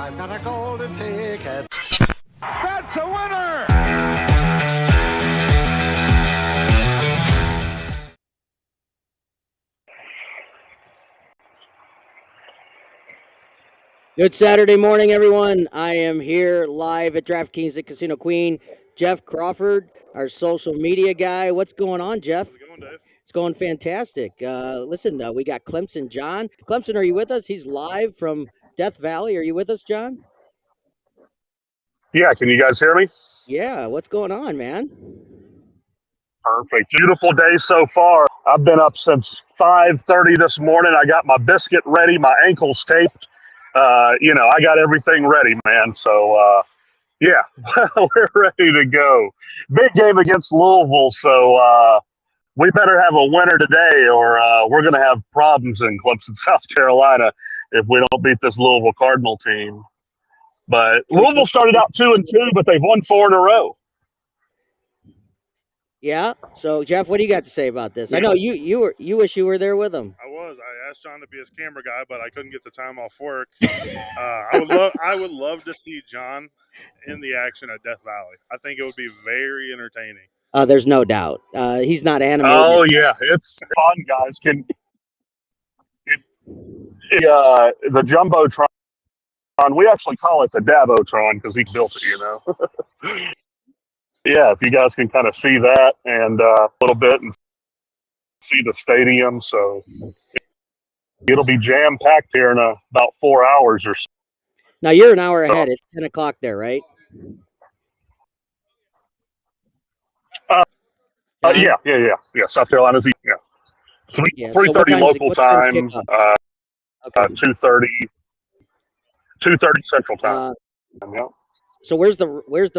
I've got a golden ticket. That's a winner! Good Saturday morning, everyone. I am here live at DraftKings at Casino Queen. Jeff Crawford, our social media guy. What's going on, Jeff? How's it going, Dave? It's going fantastic. Listen, we got Clemson John. Clemson, are you with us? He's live from Death Valley. Are you with us, John? Yeah, can you guys hear me? Yeah, what's going on, man? Perfect. Beautiful day so far. I've been up since 5:30 this morning. I got my biscuit ready, my ankles taped. I got everything ready, man. So, yeah, we're ready to go. Big game against Louisville, so we better have a winner today or we're going to have problems in Clemson, South Carolina if we don't beat this Louisville Cardinal team. But Louisville started out 2-2, but they've won 4 in a row. Yeah. So, Jeff, what do you got to say about this? I know you wish you were there with him. I asked John to be his camera guy, but I couldn't get the time off work. I would love to see John in the action at Death Valley. I think it would be very entertaining. There's no doubt. He's not animated. Oh yeah, it's fun, guys. The Jumbotron? We actually call it the Davotron because he built it. Yeah, if you guys can kind of see that and a little bit and see the stadium, so it'll be jam-packed here in about 4 hours or so. Now, you're an hour ahead. It's 10 o'clock there, right? Yeah. South Carolina's, yeah. 3:30 local time, 2:30 Central time. Yeah. So where's the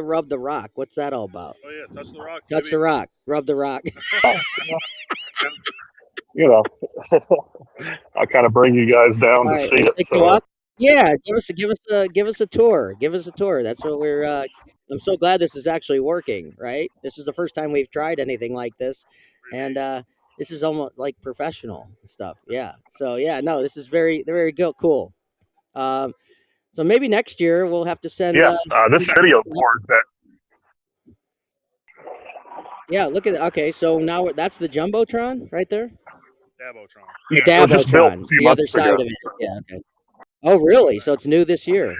rub the rock? What's that all about? Oh yeah, touch the rock. Touch baby. the rock. Rub the rock. I'll kind of bring you guys down to see it. So. Yeah, give us a tour. Give us a tour. That's what we're. I'm so glad this is actually working. Right, this is the first time we've tried anything like this, and this is almost like professional stuff. Yeah. So yeah, no, this is very very cool. So maybe next year we'll have to send. This video board that. Yeah, look at it. Okay, so now that's the Jumbotron right there. Davotron. The Davotron, the other side of it. Yeah. Okay. Oh, really? So it's new this year.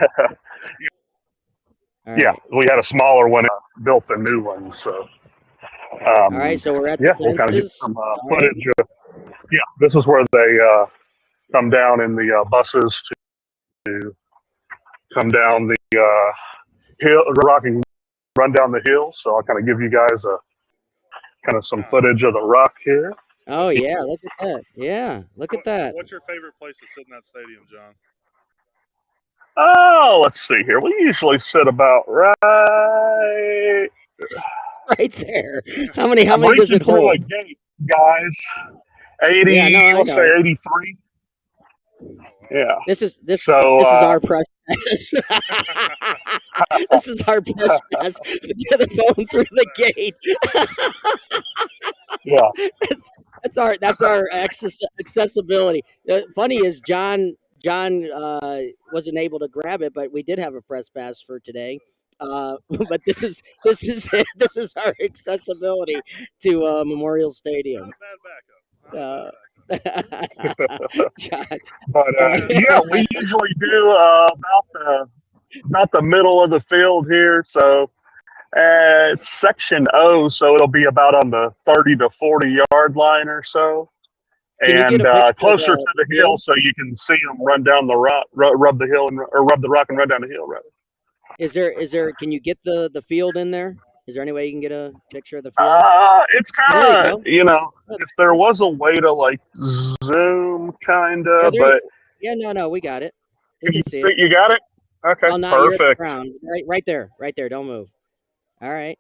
Yeah, we had a smaller one, built a new one. So. All right, so we're at the we'll kind of get some footage. This is where they come down in the buses to come down the hill, rock, and run down the hill. So I'll kind of give you guys some footage of the rock here. Oh yeah, look at that. Yeah, look at that. What's your favorite place to sit in that stadium, John? Oh, let's see here. We usually sit about right there. How many does it hold? A gate, guys. 80. Let's say 83. Yeah. This is our press pass. This is our press pass to get the phone through the gate. Yeah. That's our accessibility. Funny is John wasn't able to grab it, but we did have a press pass for today. But this is our accessibility to Memorial Stadium. Not a bad backup. John. But we usually do about the middle of the field here. So it's section O, so it'll be about on the 30 to 40 yard line or so. And closer to the hill, so you can see them run down the rock, rub the rock and run down the hill. Right? Is there? Can you get the field in there? Is there any way you can get a picture of the field? It's kind of if there was a way to like zoom, kind of, but no, we got it. Can you see it? You got it? Okay, perfect. Right there. Don't move. All right.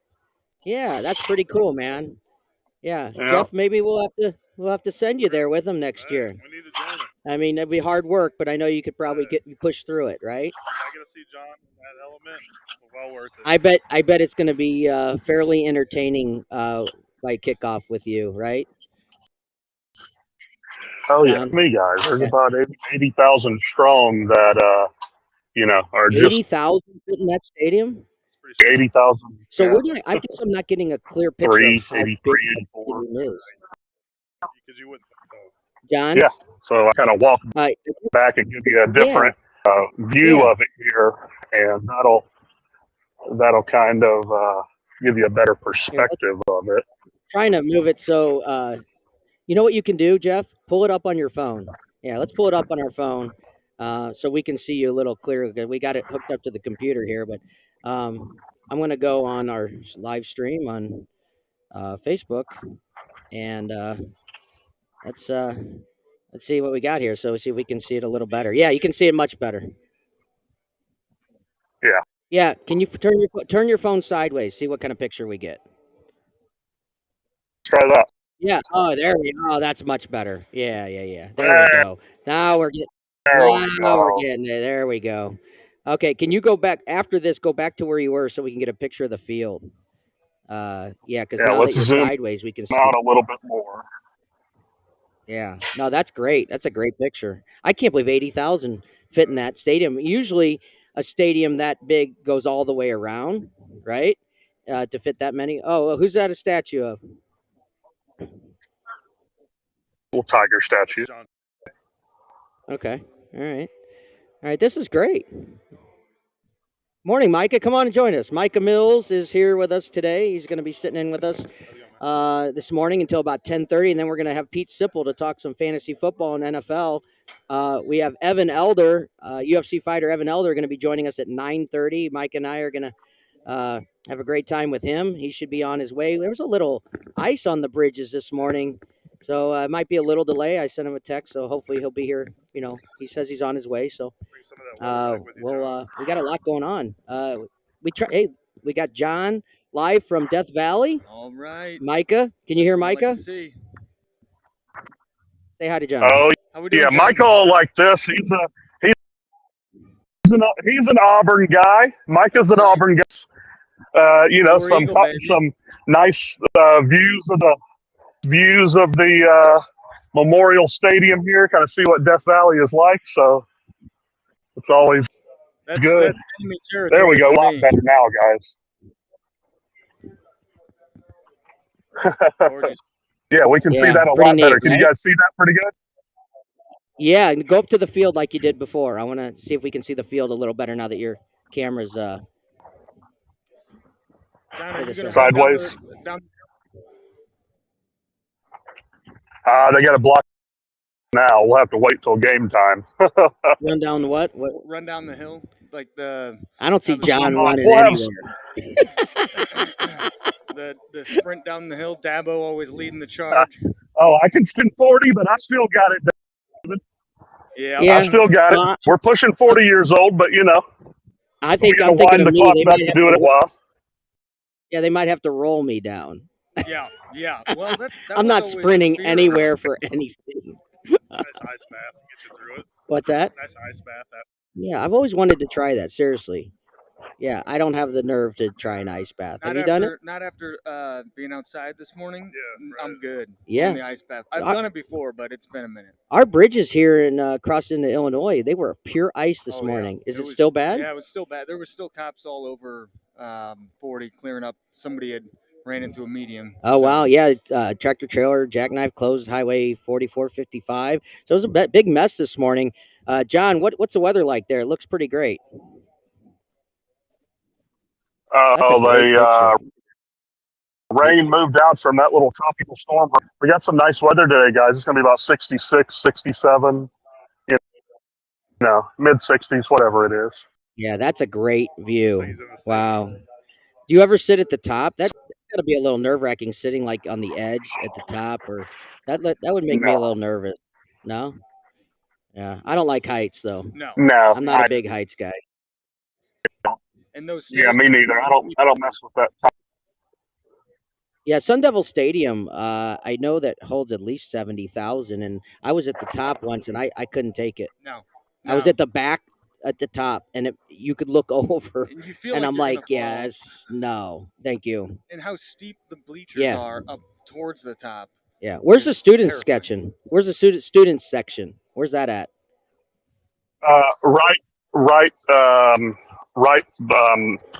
Yeah, that's pretty cool, man. Yeah, Jeff, maybe we'll have to send you there with them next year. We need to join it. I mean, it'd be hard work, but I know you could probably push through it, right? If I get to see John in that element, well worth it. I bet it's going to be fairly entertaining by kickoff with you, right? Oh yeah, me guys. There's about 80,000 strong that or just 80,000 fit in that stadium. It's pretty sweet. 80,000. So Yeah, we're not. I guess I'm not getting a clear picture of how big 83, that 84. stadium is. Because you wouldn't think so. John. Yeah. So I kind of walk Uh, back and give you a yeah. different view of it here, and that'll kind of give you a better perspective of it. Trying to move it so you know what you can do, Jeff? Pull it up on your phone. Yeah, let's pull it up on our phone so we can see you a little clearer. We got it hooked up to the computer here, but I'm going to go on our live stream on Facebook, and let's see what we got here. So we see if we can see it a little better. Yeah, you can see it much better. Yeah. Yeah. Can you turn your phone sideways? See what kind of picture we get. Try that. Yeah. Oh, there we go. Oh, that's much better. Yeah. There we go. Now we're getting. Now we're getting it. There we go. Okay. Can you go back after this? Go back to where you were so we can get a picture of the field. Yeah, because now that let's you're zoom sideways, we can see. out a little bit more. Yeah. No, that's great. That's a great picture. I can't believe 80,000 fit in that stadium. Usually, a stadium that big goes all the way around, right? To fit that many. Oh, who's that a statue of? Little tiger statue. John. Okay. All right. This is great. Morning, Micah. Come on and join us. Micah Mills is here with us today. He's going to be sitting in with us this morning until about 10:30, and then we're going to have Pete Sipple to talk some fantasy football and NFL. We have Evan Elder, UFC fighter Evan Elder, going to be joining us at 9:30. Mike and I are going to have a great time with him. He should be on his way. There was a little ice on the bridges this morning, so it might be a little delay. I sent him a text, so hopefully he'll be here. He says he's on his way, so Bring some of that weather back with you, John. we got a lot going on. We got John live from Death Valley. All right. Micah, can you hear Micah? Like to see. Say hi to John. Oh How we doing, yeah, John? Michael like this. He's an Auburn guy. Micah's an Auburn guy. War some Eagle, baby. some nice views of the Memorial Stadium here. Kind of see what Death Valley is like. So it's always good. That's enemy territory. There we go. A for lot me. better now, guys. Gorgeous. Yeah, we can see Yeah, that a pretty lot better. neat, Can you right? guys see that pretty good? Yeah, and go up to the field like you did before. I want to see if we can see the field a little better now that your camera's John, are you this gonna side. run Sideways. down They got a block now. We'll have to wait till game time. Run down what? run down the hill like the I don't see the John Seahawks- running We'll have anywhere. the sprint down the hill. Dabo always leading the charge. I can spin 40, but I still got it. Yeah. Yeah. I still got it. Well, We're pushing 40 years old, but I think we're I'm gonna thinking wind of the me. clock They back might to have do it to, while. yeah, they might have to roll me down. Yeah. Well, that I'm was not always a sprinting fear. anywhere for anything. Nice ice bath to get you through it. What's that? Nice ice bath. Yeah, I've always wanted to try that. Seriously. Yeah, I don't have the nerve to try an ice bath. Have you done it? Not after being outside this morning. Yeah, I'm right. good. Yeah. On the ice bath. I've I- done it before, but it's been a minute. Our bridges here in across into Illinois, they were pure ice this Oh, yeah. morning. Is it was- still bad? Yeah, it was still bad. There were still cops all over 40 clearing up. Somebody had ran into a medium. Oh so- wow, yeah. Tractor trailer jackknife closed Highway 4455. So it was a big mess this morning. John, what's the weather like there? It looks pretty great. That's a great picture. Rain moved out from that little tropical storm. We got some nice weather today, guys. It's going to be about 66, 67, mid 60s, whatever it is. Yeah, that's a great view. He's in the Wow. Do you ever sit at the top? That's got to be a little nerve wracking sitting like on the edge at the top, or that would make me a No. little nervous. No. Yeah, I don't like heights though. No. No, I'm not a big heights guy. And those yeah, stairs. me neither. I don't mess with that. Yeah, Sun Devil Stadium. I know that holds at least 70,000, and I was at the top once, and I couldn't take it. No. I was at the back at the top, and you could look over, And you feel and like I'm you're like, gonna fall. yes, no, thank you. And how steep the bleachers Yeah. are up towards the top. Yeah, where's the It's students terrifying. section? Where's the students section? Where's that at? Right right, right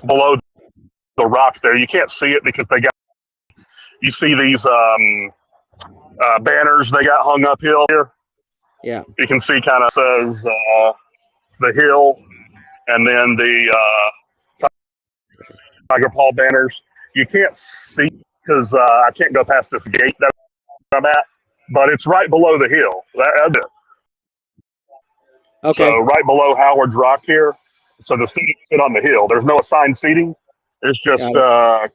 below the rock there. You can't see it because you see these banners they got hung up here. Yeah. You can see kind of says the hill and then the Tiger Paw banners. You can't see because I can't go past this gate that I'm at, but it's right below the hill. That's it. Okay. So right below Howard's Rock here. So the students sit on the hill. There's no assigned seating. It's just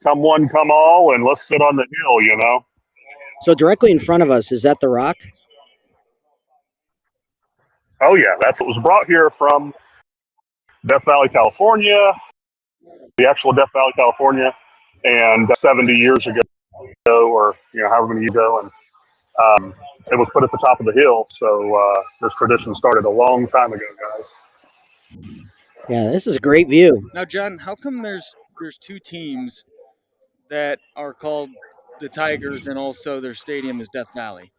come one, come all, and let's sit on the hill, you know. So directly in front of us, is that the rock? Oh yeah, that's what was brought here from Death Valley, California, the actual Death Valley, California, and 70 years ago, or however many years ago, and it was put at the top of the hill. So this tradition started a long time ago, guys. Yeah, this is a great view. Now, John, how come there's two teams that are called the Tigers and also their stadium is Death Valley?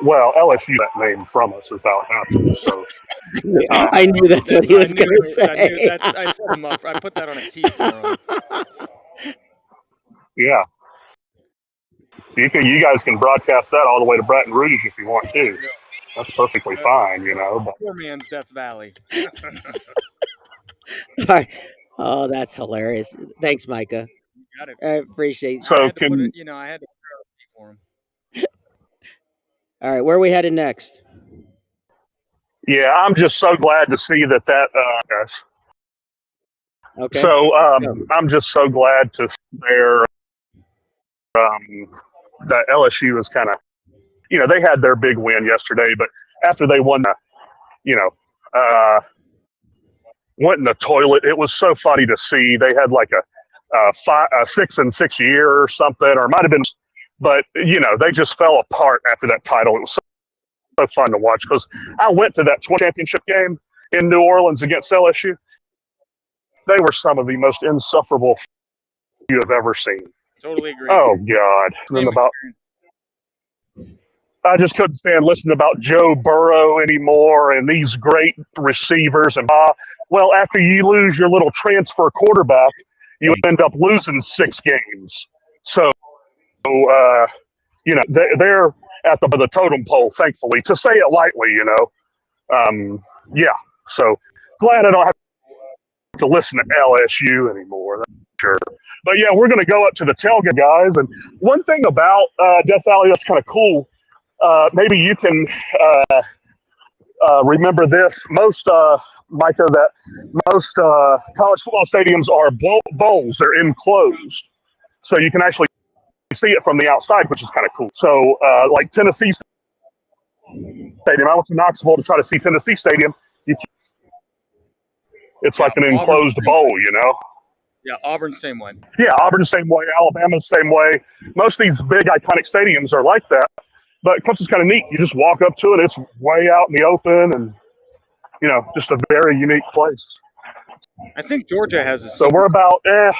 Well, LSU that name from us is how it happened. So I knew that's what he was going to say. I set him up. I put that on a tee for him. yeah, you guys can broadcast that all the way to Baton Rouge if you want to. That's perfectly fine, But poor man's Death Valley. All right. Oh, that's hilarious. Thanks, Micah. You got it. I appreciate it. So I had to put it, I had to put it on a tee for him. All right, where are we headed next? yeah, I'm just so glad to see that guys. Okay. So I'm just so glad to see there that LSU is kind of, they had their big win yesterday, but after they won, went in the toilet. It was so funny to see. They had like a 6 and 6 year or something, or it might have been, but they just fell apart after that title. It was so fun to watch because I went to that championship game in New Orleans against LSU. They were some of the most insufferable you have ever seen. Totally agree. Oh God! I just couldn't stand listening about Joe Burrow anymore and these great receivers. And well, after you lose your little transfer quarterback, you end up losing 6 games. So, they're at the totem pole, thankfully, to say it lightly, yeah. So glad I don't have to listen to LSU anymore. That's sure. But yeah, we're going to go up to the tailgate, guys. And one thing about Death Valley that's kind of cool. Maybe you can remember this. Most, Micah, that most college football stadiums are bowls. They're enclosed. So you can actually see it from the outside, which is kind of cool. So like Tennessee Stadium, I went to Knoxville to try to see Tennessee Stadium. It's like an enclosed bowl, Yeah, Auburn, same way. Yeah, Auburn, same way. Alabama, same way. Most of these big, iconic stadiums are like that. But Clemson's kind of neat. You just walk up to it. It's way out in the open and, just a very unique place. I think Georgia has a. So we're about, it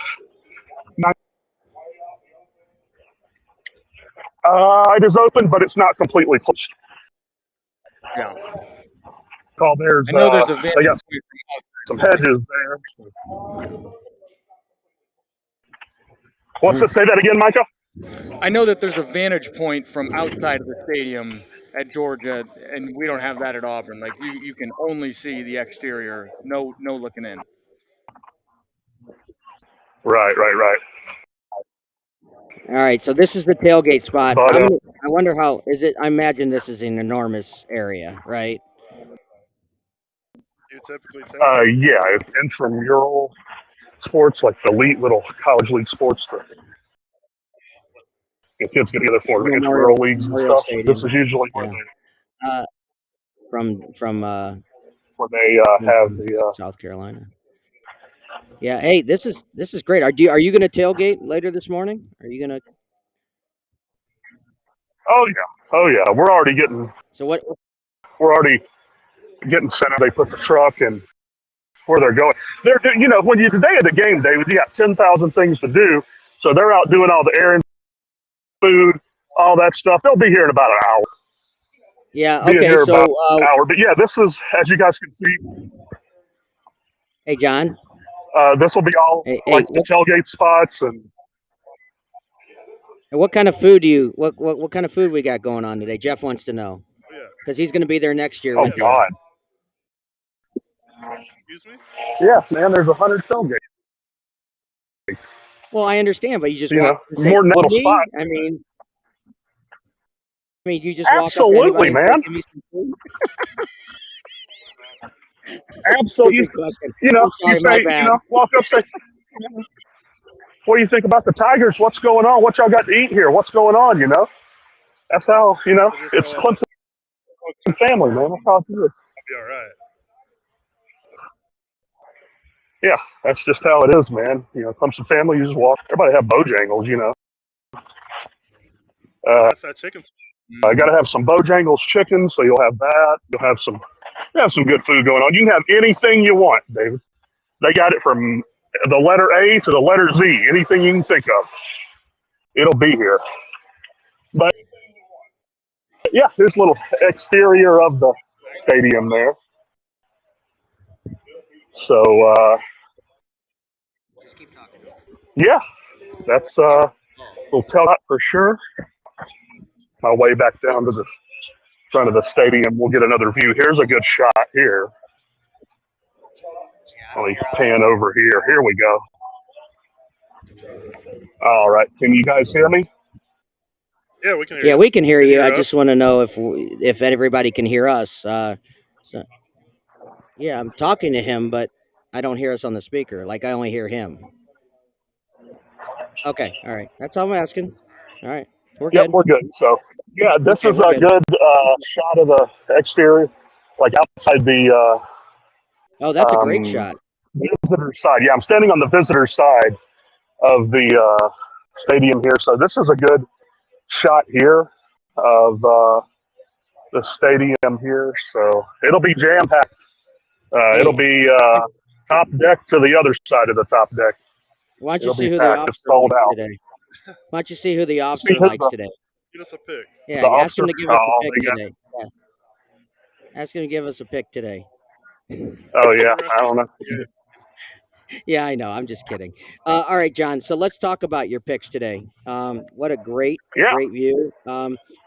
is open, but it's not completely closed. Yeah. There's, I know there's a they got some hedges there. What's it? Say that again, Micah? I know that there's a vantage point from outside of the stadium at Georgia, and we don't have that at Auburn. Like you can only see the exterior, no looking in. Right. All right, so this is the tailgate spot. But, I wonder how is it? I imagine this is an enormous area, right? You typically take yeah, it's intramural sports, like the elite little college league sports that the kids get together for intramural leagues and stuff. Stadium. This is usually where they have the South Carolina. Yeah, hey, this is great. Are you going to tailgate later this morning? Are you going to? Oh yeah. We're already getting. So what? We're already getting set up. They put the truck and where they're going. They're when the day of the game, David, you got 10,000 things to do. So they're out doing all the errands, food, all that stuff. They'll be here in about an hour. Yeah. Being Okay. here about So, an hour. But yeah, this is, as you guys can see, hey, John. this will be all Hey, like the tailgate spots and what kind of food do you? What kind of food we got going on today? Jeff wants to know Oh, yeah. because he's going to be there next year oh with you. god, Excuse me? yeah, man, there's 100 tailgates. Well, I understand, but you just You walk know, and say, more than a little "Me." spot. I mean, you just walk up to Absolutely, anybody and say, man. "Give me some food." Absolutely. Stupid question. You know, I'm you sorry, my say, you bad. know, walk up, say, what do you think about the Tigers? What's going on? What y'all got to eat here? What's going on? You know, that's how, you know, I just it's tell them, Clemson family, man. That's how it is. I'll be all right. Yeah, that's just how it is, man. You know, Clemson family, you just walk. Everybody have Bojangles, you know. Oh, Uh, that's that chicken spot. I got to have some Bojangles chicken, so you'll have that. You have some good food going on. You can have anything you want, David. They got it from the letter A to the letter Z. Anything you can think of, it'll be here. But yeah, here's a little exterior of the stadium there. So Just keep talking. yeah, that's we'll tell that for sure. My way back down to the front of the stadium, we'll get another view. Here's a good shot here. Let me pan over here. Here we go. All right, can you guys hear me? Yeah, we can hear Yeah, you. we can hear Can you you. I hear just us? want to know if everybody can hear us. So, yeah, I'm talking to him, but I don't hear us on the speaker. Like I only hear him. Okay, all right. That's all I'm asking. All right, we're Yep, good. we're good. So yeah, this Okay, is we're a good. good shot of the exterior, like outside the Oh, that's a great um, shot. visitor side. Yeah, I'm standing on the visitor side of the stadium here. So this is a good shot here of the stadium here. So it'll be jam packed. It'll Hey, be top deck to the other side of the top deck. why don't you It'll see be who the packed. It's officer sold likes out. today? Why don't you see who the See officer who likes today? Get us a pick. Yeah, the ask him officer? to give us a Oh, pick they got. today. Yeah, ask him to give us a pick today. Oh For yeah, the rest I of don't know. the game. Yeah, I know. I'm just kidding. All right, John. So let's talk about your picks today. What a Yeah, great view.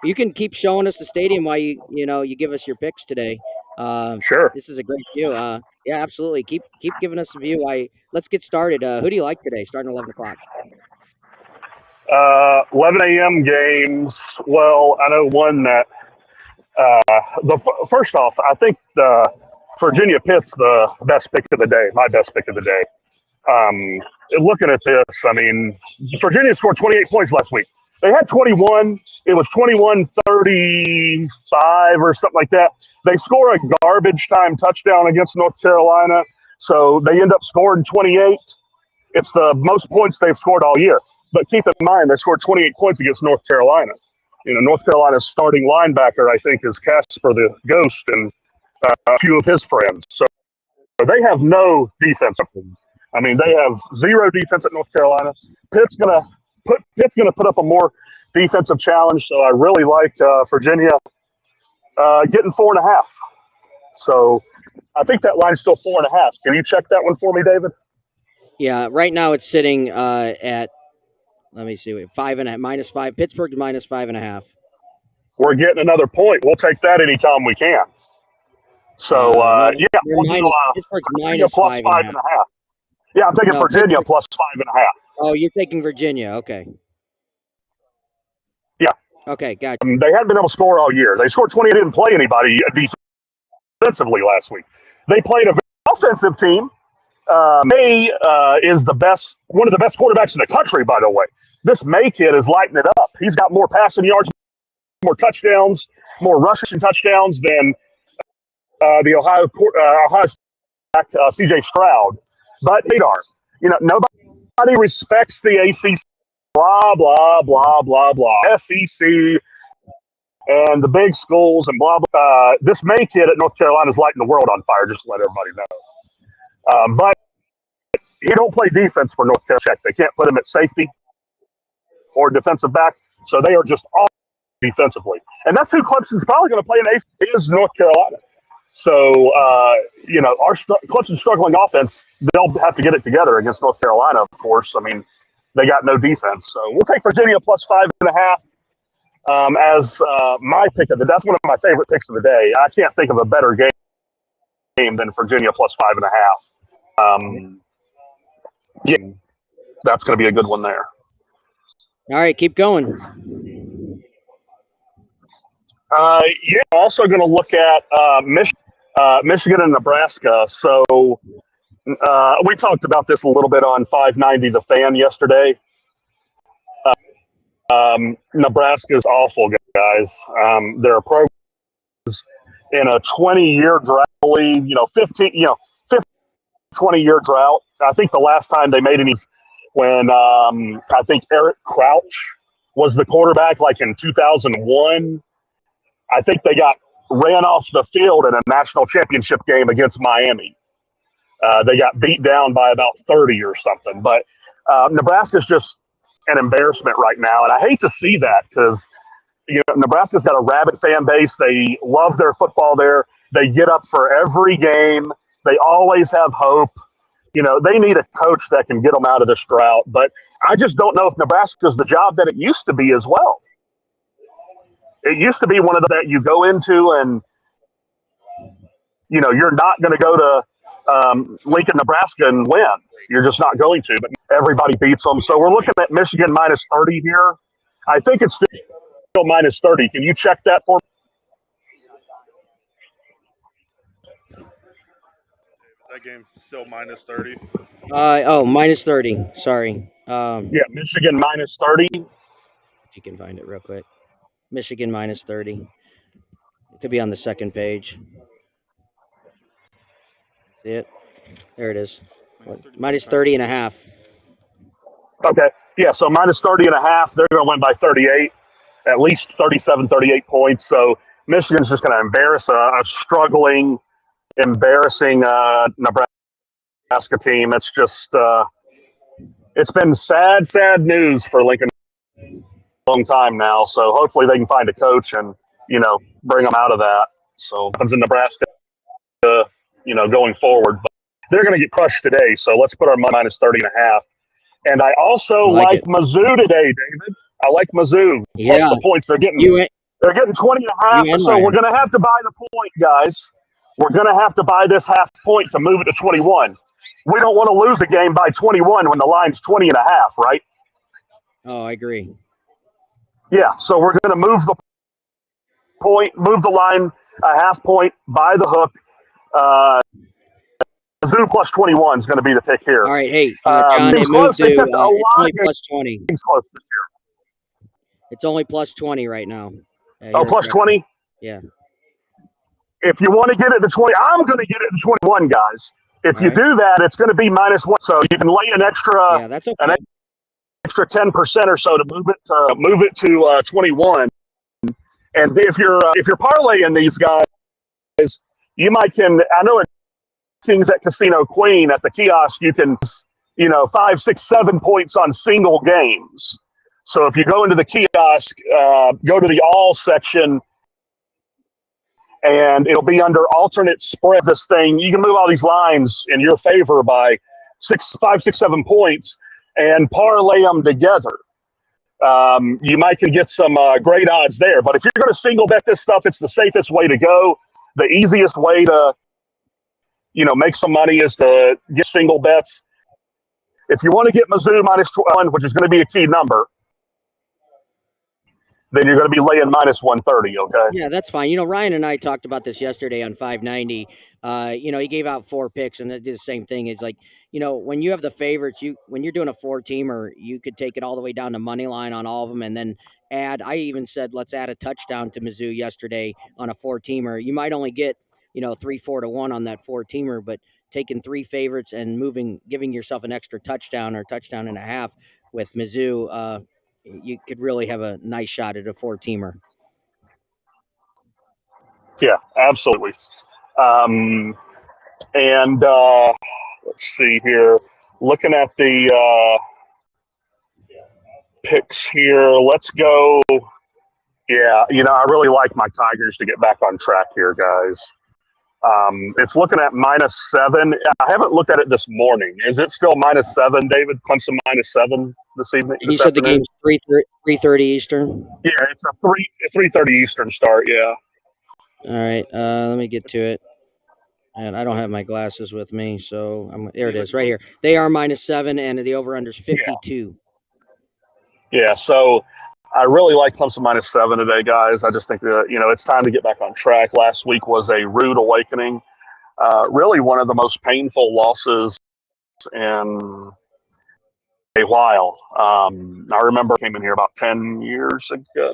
You can keep showing us the stadium while you give us your picks today. sure. This is a great view. Yeah, absolutely. Keep giving us a view. Let's get started. Who do you like today? Starting 11 o'clock. 11 a.m. games. Well, I know one that first off, I think the Virginia Pitt's the best pick of the day. My best pick of the day. Um, Looking at this, I mean, Virginia scored 28 points last week. They had 21. It was 21-35 or something like that. They score a garbage time touchdown against North Carolina, so they end up scoring 28. It's the most points they've scored all year. But keep in mind, they scored 28 points against North Carolina. You know, North Carolina's starting linebacker, I think, is Casper the Ghost and a few of his friends. So they have no defense. I mean, they have zero defense at North Carolina. Pitt's gonna put up a more defensive challenge. So I really like Virginia getting 4.5. So I think that line's still 4.5. Can you check that one for me, David? Yeah, right now it's sitting at, let me see, 5.5, -5. Pittsburgh's -5.5. We're getting another point. We'll take that anytime we can. So No, yeah, they're we'll do Pittsburgh's Virginia minus plus five and a five half. and a half. Yeah, I'm taking No, Virginia Pittsburgh. plus 5.5. Oh, you're taking Virginia. Okay. Yeah, Okay, gotcha. they hadn't been able to score all year. They scored 20. They didn't play anybody defensively last week. They played a very offensive team. May is one of the best quarterbacks in the country, by the way. This May kid is lighting it up. He's got more passing yards, more touchdowns, more rushing touchdowns than the Ohio C.J. Stroud. But radar, nobody respects the ACC. Blah blah blah blah blah. SEC and the big schools and blah blah. This May kid at North Carolina is lighting the world on fire. Just to let everybody know. But he don't play defense for North Carolina. They can't put him at safety or defensive back, so they are just defensively. And that's who Clemson's probably going to play in ACC is North Carolina. So, our Clemson's struggling offense, they'll have to get it together against North Carolina, of course. I mean, they got no defense. So we'll take Virginia plus 5.5 as my pick of the day. That's one of my favorite picks of the day. I can't think of a better game than Virginia plus 5.5. Yeah, that's going to be a good one there. All right, keep going. Also going to look at Michigan and Nebraska. So we talked about this a little bit on 590 The Fan yesterday. Nebraska's awful, guys. They're a program in a 20-year drought, 20-year drought. I think the last time they made any when I think Eric Crouch was the quarterback, like in 2001. I think they got ran off the field in a national championship game against Miami. They got beat down by about 30 or something. But Nebraska's just an embarrassment right now. And I hate to see that because, Nebraska's got a rabid fan base. They love their football there. They get up for every game. They always have hope. They need a coach that can get them out of this drought. But I just don't know if Nebraska's the job that it used to be as well. It used to be one of the that you go into and, you're not going to go to Lincoln, Nebraska and win. You're just not going to. But everybody beats them. So we're looking at Michigan minus 30 here. I think it's still minus 30. Can you check that for me? That game still minus 30. Minus 30. Sorry. Yeah, Michigan minus 30. If you can find it real quick. Michigan minus 30. It could be on the second page. See it? There it is. Minus 30 and a half. Okay. Yeah, so minus 30 and a half. They're going to win by 38, at least 37, 38 points. So Michigan's just going to embarrass a struggling, embarrassing Nebraska team. It's just it's been sad news for Lincoln a long time now. So hopefully they can find a coach and, bring them out of that. So happens in Nebraska, going forward. But they're going to get crushed today. So let's put our minus 30 and a half. And I also like Mizzou today, David. I like Mizzou. Plus the points. They're getting 20 and a half. So we're going to have to buy the point, guys. We're going to have to buy this half point to move it to 21. We don't want to lose a game by 21 when the line's 20 and a half, right? Oh, I agree. Yeah, so we're going to move the point, move the line a half point, buy the hook. Mizzou plus 21 is going to be the pick here. All right, hey, John, it moved to it's only plus 20. It's close this year. It's only plus 20 right now. Plus 20? Yeah. If you want to get it to 20, I'm going to get it to 21, guys. If you do that, it's going to be minus 1. So you can lay an extra, that's okay. an extra 10% or so to move it to 21. And if you're parlaying these guys, you might I know at Kings at Casino Queen at the kiosk, you can 5, 6, 7 points on single games. So if you go into the kiosk, go to the all section, and it'll be under alternate spreads. This thing, you can move all these lines in your favor by 5, 6, 7 points and parlay them together. You might can get some great odds there. But if you're going to single bet this stuff, it's the safest way to go. The easiest way to make some money is to get single bets. If you want to get Mizzou minus 12, which is going to be a key number, then you're going to be laying minus 130, okay? Yeah, that's fine. Ryan and I talked about this yesterday on 590. He gave out 4 picks, and it did the same thing. It's like, when you have the favorites, when you're doing a 4-teamer, you could take it all the way down to money line on all of them and then add. I even said, let's add a touchdown to Mizzou yesterday on a 4-teamer. You might only get 3-4 to 1 on that 4-teamer, but taking 3 favorites and giving yourself an extra touchdown or touchdown and a half with Mizzou, you could really have a nice shot at a 4-teamer. Yeah, absolutely. And let's see here. Looking at the picks here, let's go Yeah, I really like my Tigers to get back on track here, guys. It's looking at -7. I haven't looked at it this morning. Is it still -7, David? Clemson -7 this evening, And you this said the afternoon? game's 3:30 Eastern. Yeah, it's a 3:30 Eastern start. Yeah. All right, let me get to it. And I don't have my glasses with me, so there it is, right here. They are -7, and the over/under is 52. Yeah. So I really like Clemson -7 today, guys. I just think that it's time to get back on track. Last week was a rude awakening. Really, one of the most painful losses in a while. I remember I came in here about 10 years ago,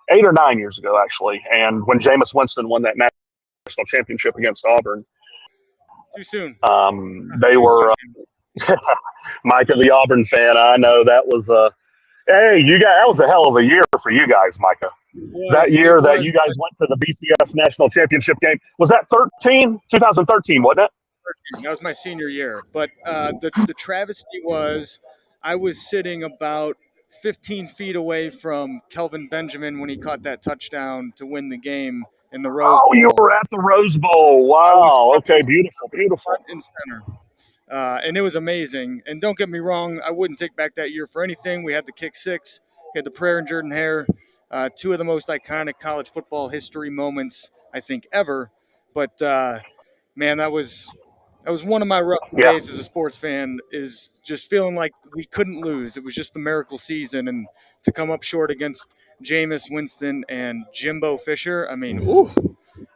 8 or 9 years ago, actually. And when Jameis Winston won that national championship against Auburn, Too soon. they were Micah, the Auburn fan. I know that was hey, that was a hell of a year for you guys, Micah. That year that you guys went to the BCS national championship game, was that 2013, wasn't it? That was my senior year. But the travesty was I was sitting about 15 feet away from Kelvin Benjamin when he caught that touchdown to win the game in the Rose Bowl. Oh, you were at the Rose Bowl. Wow. Okay, beautiful. Front and center. And it was amazing. And don't get me wrong, I wouldn't take back that year for anything. We had the kick six, we had the prayer and Jordan Hare, two of the most iconic college football history moments, I think, ever. But, man, that was one of my rough days as a sports fan, is just feeling like we couldn't lose. It was just the miracle season. And to come up short against Jameis Winston and Jimbo Fisher, I mean,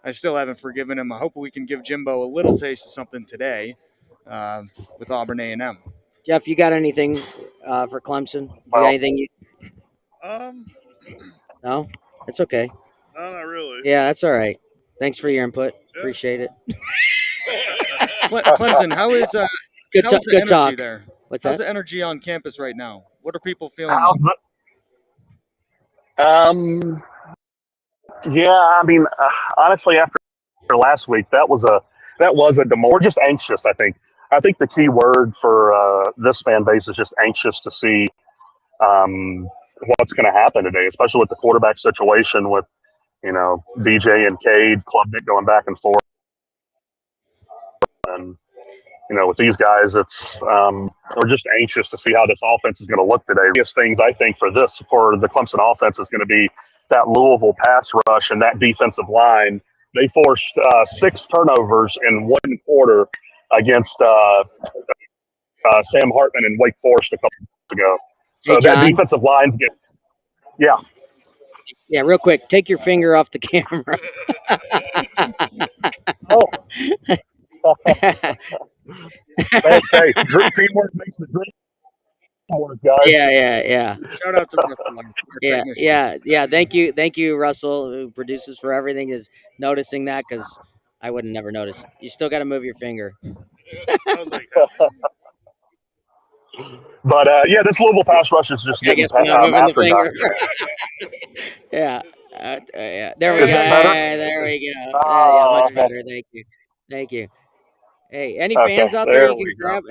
I still haven't forgiven him. I hope we can give Jimbo a little taste of something today with Auburn A&M. Jeff, you got anything for Clemson? You got anything? No? It's okay. No, not really. Yeah, that's all right. Thanks for your input. Yeah. Appreciate it. Clemson, how is the energy talk there? How's the energy on campus right now? What are people feeling? Yeah, I mean, honestly, after last week, that was a we're just anxious. I think the key word for this fan base is just anxious to see what's going to happen today, especially with the quarterback situation with DJ and Cade, Klubnik going back and forth, and with these guys, it's we're just anxious to see how this offense is going to look today. The biggest things I think for the Clemson offense is going to be that Louisville pass rush and that defensive line. They forced 6 turnovers in one quarter against Sam Hartman and Wake Forest a couple weeks ago. So that defensive line's Yeah, real quick, take your finger off the camera. Hey, teamwork makes the dream work, guys. Yeah. Shout out to Russell. Yeah. Thank you, Russell, who produces for everything, is noticing that, because I would never notice. You still got to move your finger. But this Louisville pass rush is just getting after dark. Yeah. There we go. There we go. Yeah, much better. Thank you. Hey, any fans out there you can grab?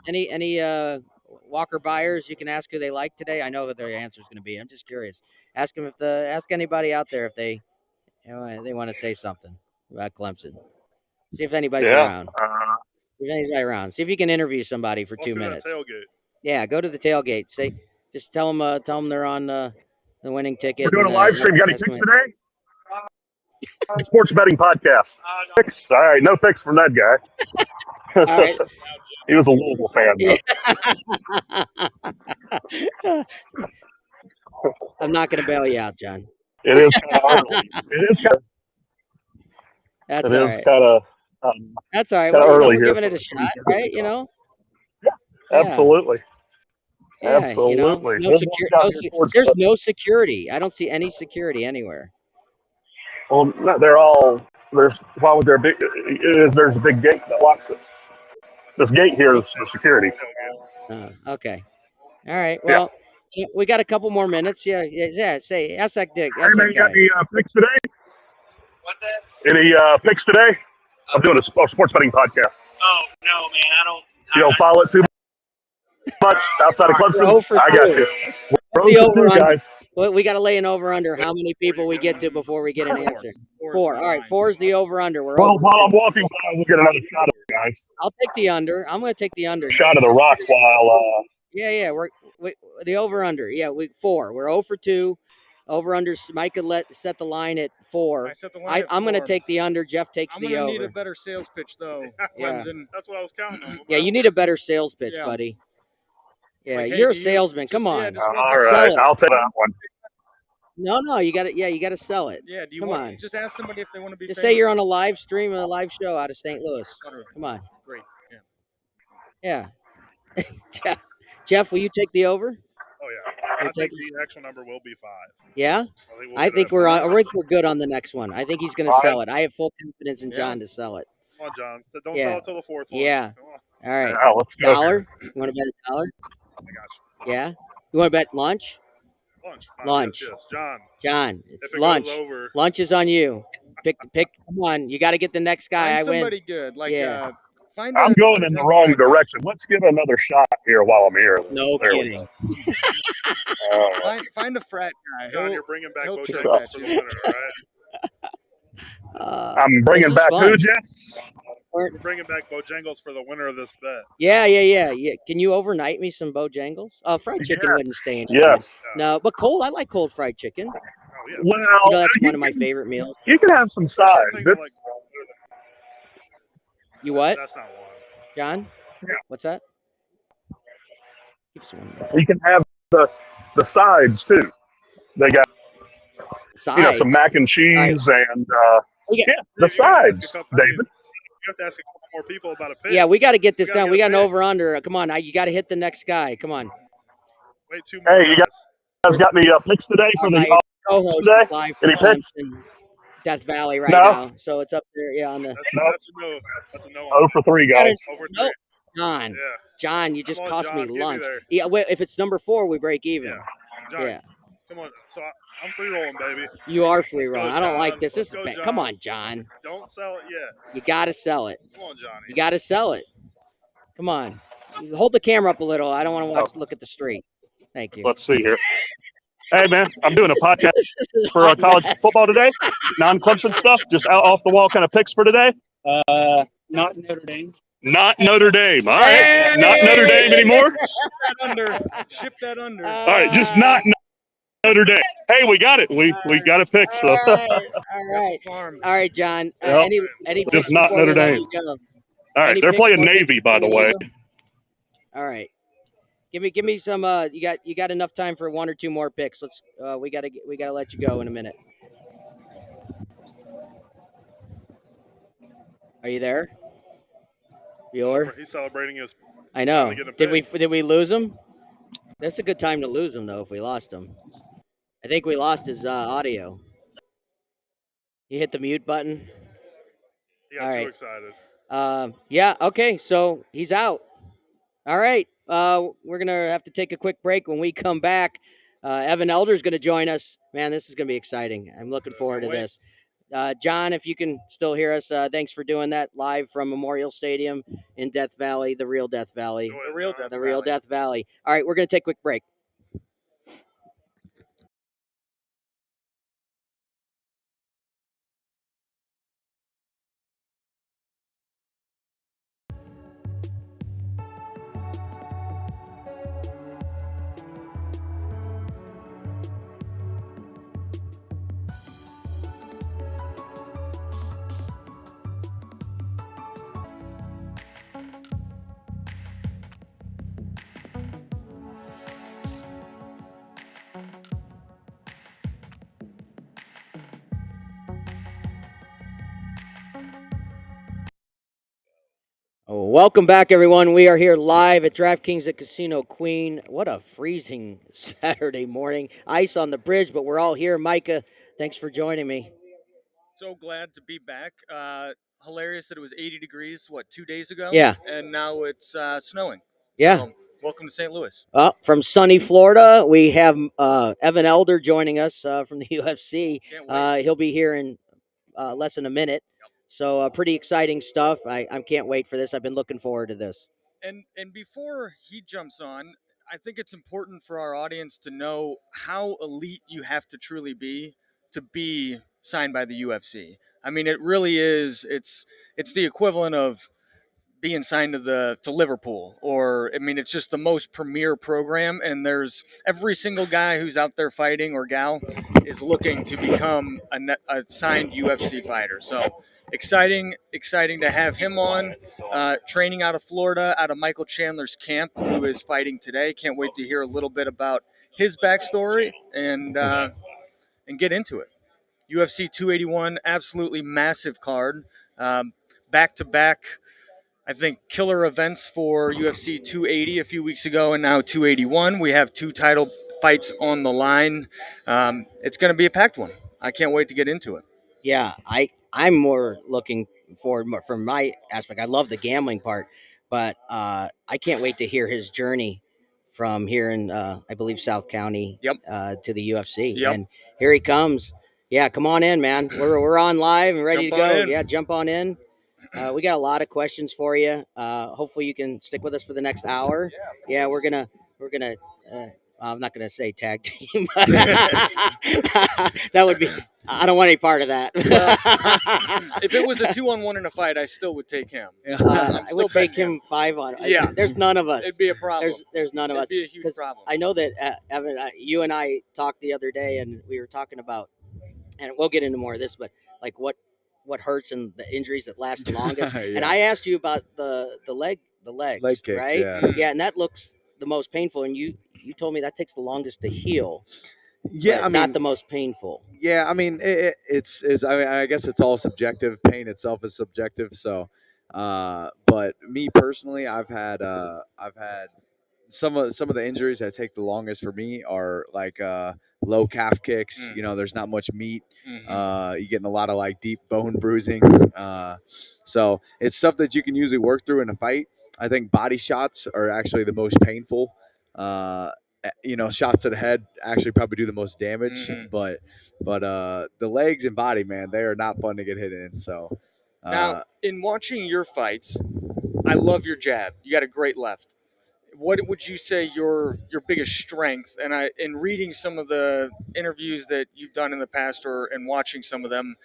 Any Walker buyers you can ask who they like today? I know what their answer is going to be. I'm just curious. Ask anybody out there if they want to say something about Clemson. See if anybody's around. See if you can interview somebody for 2 minutes. Tailgate. Yeah, go to the tailgate. Just tell them they're on the winning ticket. We're doing a live stream. You got any picks today? Sports betting podcast. All right, no picks from that guy. All right. He was a Louisville fan, though. I'm not going to bail you out, John. It is kind of early. That's all right. Well, early we're giving it a shot, right? Yeah, absolutely. Yeah, absolutely. There's no security. I don't see any security anywhere. Well, no, there's a big gate that locks it. This gate here is for security. Okay. All right. Well, we got a couple more minutes. Yeah. Say, ask that Dick. Hey, man, you got any picks today? What's that? Any picks today? I'm doing a sports betting podcast. Oh, no, man. I don't. You don't follow it too much outside of Clemson? I got you. What's the Pros over two, under? guys. We got to lay an over under how many people we get to before we get an answer. Four. All right, 4 is the over under. We're Well, over. while I'm walking by, we'll get another shot of it, guys. I'll take the under. I'm going to take the under. Shot of the rock while. Yeah. We the over under. Yeah, 4. We're 0 for 2. Over under. Micah set the line at 4. I set the line at I'm going to 4. take the under. Jeff takes I'm the gonna over. need a better sales pitch though, Yeah. Clemson. That's what I was counting on. Yeah, you need a better sales pitch, Yeah. buddy. Yeah, Like, hey, you're a do you salesman. just- Come yeah, on. just want All the- right, Sell it. I'll take that one. No, you got to. Yeah, you got to sell it. Yeah, do you Come want on. just ask somebody if they want to be Just famous. say you're on a live stream, a live show out of St. Louis. Come on. Great. Yeah. Yeah. Jeff, will you take the over? Oh yeah, I think the actual number will be 5. Yeah, I think we're good on the next one. I think he's going to sell it. I have full confidence in John to sell it. Come on, John. Don't sell it till the 4th one. Yeah. Come on. All right. Yeah, let's go. $1? You want to bet $1? I got you. Yeah. You want to bet lunch? Lunch. Fine. Lunch. Yes. John. John, it's If it lunch. goes over, Lunch is on you. Pick. Come on, you got to get the next guy. Find I win. somebody good. Like find. I'm going in the wrong direction. Let's get another shot here while I'm here. No There we kidding. Find a frat guy. John, you're bringing back he'll Bojangles for trick the winner, right? I'm bringing this is back fun. who, Jeff? We're bringing back Bojangles for the winner of this bet. Yeah. Can you overnight me some Bojangles? Fried chicken wouldn't stay in. Yes. No, but cold. I like cold fried chicken. Oh, yeah. Well, That's one of my favorite meals. You can have some sides. Things I like You what, That's not one. John? Yeah. What's that? Give us one. You can have the sides too. They got Sides. some mac and cheese and Yeah. the sides, David. You have to ask a couple more people about a pick. Yeah, we got to get this We gotta done. get We a got an pick. over under. Come on, you got to hit the next guy. Come on. Wait, 2 more. Hey, you guys got any picks today for My the co-host today? is live Any from picks? Death Valley right No? now, so it's up there. Yeah, on the. That's a no. That's a no. 0 for 3, guys. Over 3. Nope. John. Yeah. John, you just Come on, cost John, me get me lunch. there. Yeah, wait, if it's number 4, we break even. Yeah. John, Yeah. come on. So I'm free rolling, baby. You are free Let's go, rolling. I don't like John. this. Let's This is go, bad. John. Come on, John. Don't sell it yet. You got to sell it. Come on, Johnny. You got to sell it. Come on. Hold the camera up a little. I don't want to look at the street. Thank you. Let's see here. Hey, man, I'm doing a podcast This is for hot college mess. football today. Non-Clemson stuff, just out off the wall kind of picks for today. Not Notre Dame. Not Notre Dame. All right, Hey! not Notre Dame anymore. Ship that under. All right, just not Notre Dame. Hey, we got it. We got a pick. So All right. Farm. All right, John. Yep. Any Just picks not before we Notre let Dame. you go? all right, Any they're picks playing before Navy, by the way. All right. Give me some. You got enough time for 1 or 2 more picks. Let's. We gotta let you go in a minute. Are you there? Bueller? He's celebrating his. I know. Trying to get a Did we lose him? That's a good time to lose him though. If we lost him, I think we lost his audio. You hit the mute button. He got All too right. excited. Yeah. Okay. So he's out. All right. We're gonna have to take a quick break. When we come back, Evan Elder's gonna join us. Man, this is gonna be exciting. I'm looking forward to wait. this. John, if you can still hear us, thanks for doing that live from Memorial Stadium in Death Valley, the real Death Valley. Go ahead, The real John. Death The real Valley. Death Valley. All right, we're going to take a quick break. Oh, welcome back, everyone. We are here live at DraftKings at Casino Queen. What a freezing Saturday morning. Ice on the bridge, but we're all here. Micah, thanks for joining me. So glad to be back. Hilarious that it was 80 degrees, 2 days ago? Yeah. And now it's snowing. Yeah. So, welcome to St. Louis. From sunny Florida, we have Evan Elder joining us from the UFC. Can't wait. He'll be here in less than a minute. So pretty exciting stuff. I can't wait for this. I've been looking forward to this. And before he jumps on, I think it's important for our audience to know how elite you have to truly be to be signed by the UFC. I mean, it really is. It's the equivalent of being signed to Liverpool, or I mean, it's just the most premier program, and there's every single guy who's out there fighting or gal is looking to become a signed UFC fighter. So exciting to have him on. Training out of Florida, out of Michael Chandler's camp, who is fighting today. Can't wait to hear a little bit about his backstory and get into it. UFC 281, absolutely massive card. Back to back, I think, killer events for UFC 280 a few weeks ago, and now 281. We have 2 title fights on the line. It's going to be a packed one. I can't wait to get into it. Yeah, I'm more looking forward from my aspect. I love the gambling part, but I can't wait to hear his journey from here in I believe South County to the UFC. Yep. And here he comes. Yeah, come on in, man. We're on live and ready Jump to on go. in. Yeah, jump on in. We got a lot of questions for you. Hopefully you can stick with us for the next hour. Yeah, we're gonna. I'm not gonna say tag team. But that would be. I don't want any part of that. If it was a 2-on-1 in a fight, I still would take him. I would take him 5 on. Yeah. There's none of us. It'd be a problem. There's none of us. It'd be a huge 'Cause problem. I know that Evan, you and I talked the other day, and we were talking about, and we'll get into more of this, but like what hurts and the injuries that last the longest. Yeah. And I asked you about the legs, Leg kicks, right? yeah. And that looks the most painful, and you told me that takes the longest to heal. Yeah, but I mean, not the most painful. Yeah, I mean, it's I mean, I guess it's all subjective. Pain itself is subjective. So, but me personally, I've had some of the injuries that take the longest for me are like low calf kicks. You know, there's not much meat. You're getting a lot of like deep bone bruising. So it's stuff that you can usually work through in a fight. I think body shots are actually the most painful. Shots to the head actually probably do the most damage. But the legs and body, man, they are not fun to get hit in. So now, in watching your fights, I love your jab. You got a great left. What would you say your biggest strength? And in reading some of the interviews that you've done in the past, and watching some of them,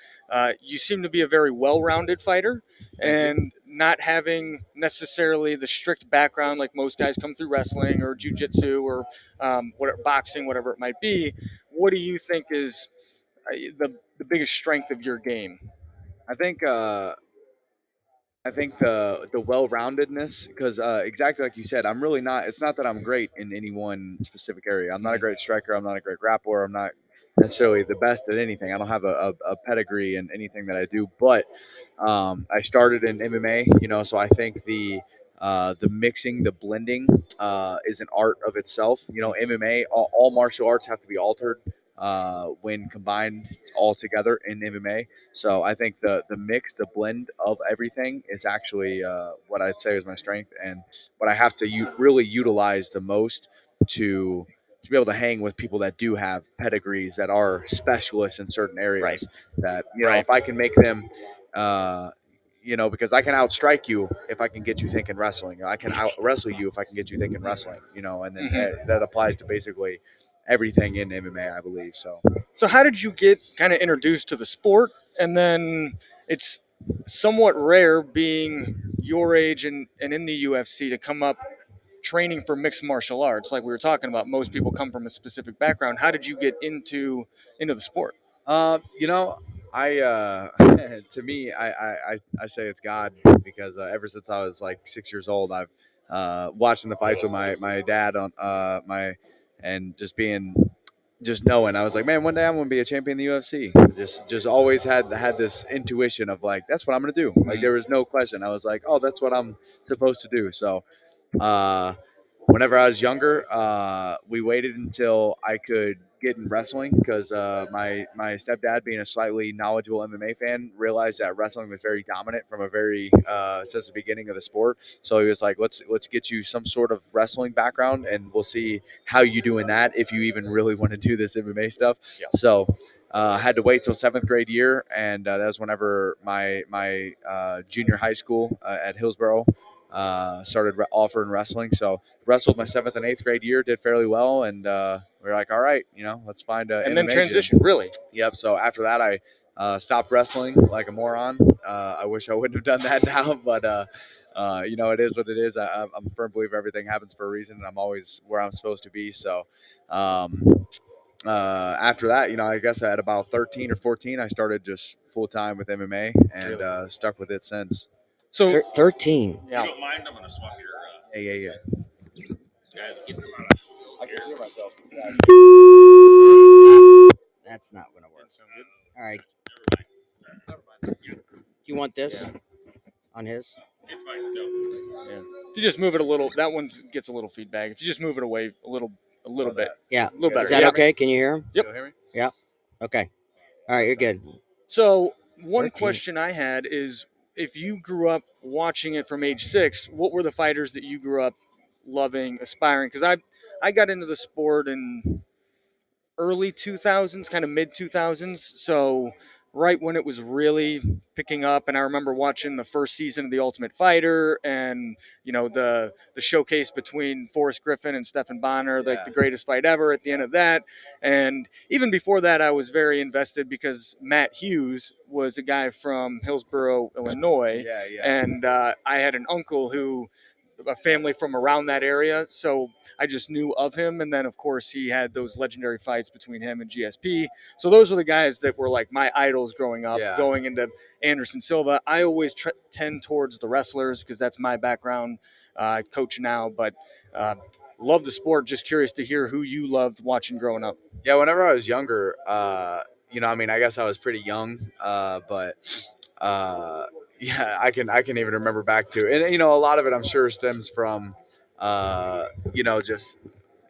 you seem to be a very well-rounded fighter, and not having necessarily the strict background like most guys come through wrestling or jiu-jitsu or boxing, whatever it might be. What do you think is the biggest strength of your game? I think the well-roundedness, because exactly like you said, I'm really not. It's not that I'm great in any one specific area. I'm not a great striker. I'm not a great grappler. I'm not necessarily the best at anything. I don't have a pedigree in anything that I do. But I started in MMA, so I think the mixing, the blending is an art of itself. MMA, all martial arts have to be altered when combined all together in MMA. So I think the mix, the blend of everything is actually what I'd say is my strength, and what I have to really utilize the most to be able to hang with people that do have pedigrees, that are specialists in certain areas. Right. That if I can make them. Because I can outstrike you if I can get you thinking wrestling. I can out wrestle you if I can get you thinking wrestling. And then that applies to basically everything in MMA, I believe. So how did you get kind of introduced to the sport? And then it's somewhat rare, being your age and in the UFC, to come up training for mixed martial arts. Like we were talking about, most people come from a specific background. How did you get into the sport? I to me, I say it's God, because ever since I was like 6 years old, I've watching the fights with my dad on and just knowing, I was like, man, one day I'm going to be a champion in the UFC. Just always had this intuition of like, that's what I'm going to do. Like, there was no question. I was like, oh, that's what I'm supposed to do. So, whenever I was younger, we waited until I could get in wrestling, because my stepdad, being a slightly knowledgeable MMA fan, realized that wrestling was very dominant from a very since the beginning of the sport. So he was like, let's get you some sort of wrestling background, and we'll see how you do in that, if you even really want to do this MMA stuff. Yeah. So I had to wait till 7th grade year, and that was whenever my junior high school at Hillsborough. started offering wrestling. So wrestled my 7th and 8th grade year, did fairly well, and we are like, all right, let's find a And MMA then transition, gym. really. Yep. So after that, I stopped wrestling like a moron. I wish I wouldn't have done that now, but it is what it is. I'm a firm believer everything happens for a reason, and I'm always where I'm supposed to be. So after that, I guess at about 13 or 14, I started just full time with MMA and stuck with it since. So 13. yeah. You don't mind? I'm gonna swap your. Yeah. Guys, get them out of. I can hear myself. That's not going to work. Sound good? All right. Do you want this on his? It's fine. No. Yeah. If you just move it a little, that one gets a little feedback. If you just move it away a little bit, Yeah. a little better. Is that Yeah. okay? Can you hear him? Yep. Still hear me? Yeah. Okay. All right. You're good. So one 13. question I had is, if you grew up watching it from age 6, what were the fighters that you grew up loving, aspiring? Because I got into the sport in early 2000s, kind of mid 2000s. So right when it was really picking up, and I remember watching the first season of The Ultimate Fighter, and the showcase between Forrest Griffin and Stephen Bonner, like the greatest fight ever at the end of that. And even before that, I was very invested because Matt Hughes was a guy from Hillsboro, Illinois, and I had an uncle who, a family from around that area, so I just knew of him. And then, of course, he had those legendary fights between him and GSP. So those were the guys that were like my idols growing up. Going into Anderson Silva, I always tend towards the wrestlers because that's my background. I coach now, but love the sport. Just curious to hear who you loved watching growing up. Yeah, whenever I was younger, I guess I was pretty young, but I can even remember back to, and a lot of it I'm sure stems from, just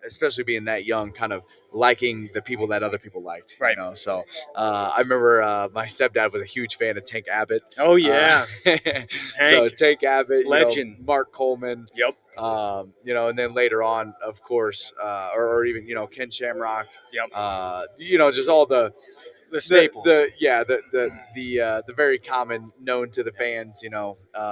especially being that young, kind of liking the people that other people liked. Right. So I remember my stepdad was a huge fan of Tank Abbott. Oh yeah, so Tank Abbott, legend. Mark Coleman. Yep. And then later on, of course, or even Ken Shamrock. Yep. Just all the staples. The very common, known to the fans,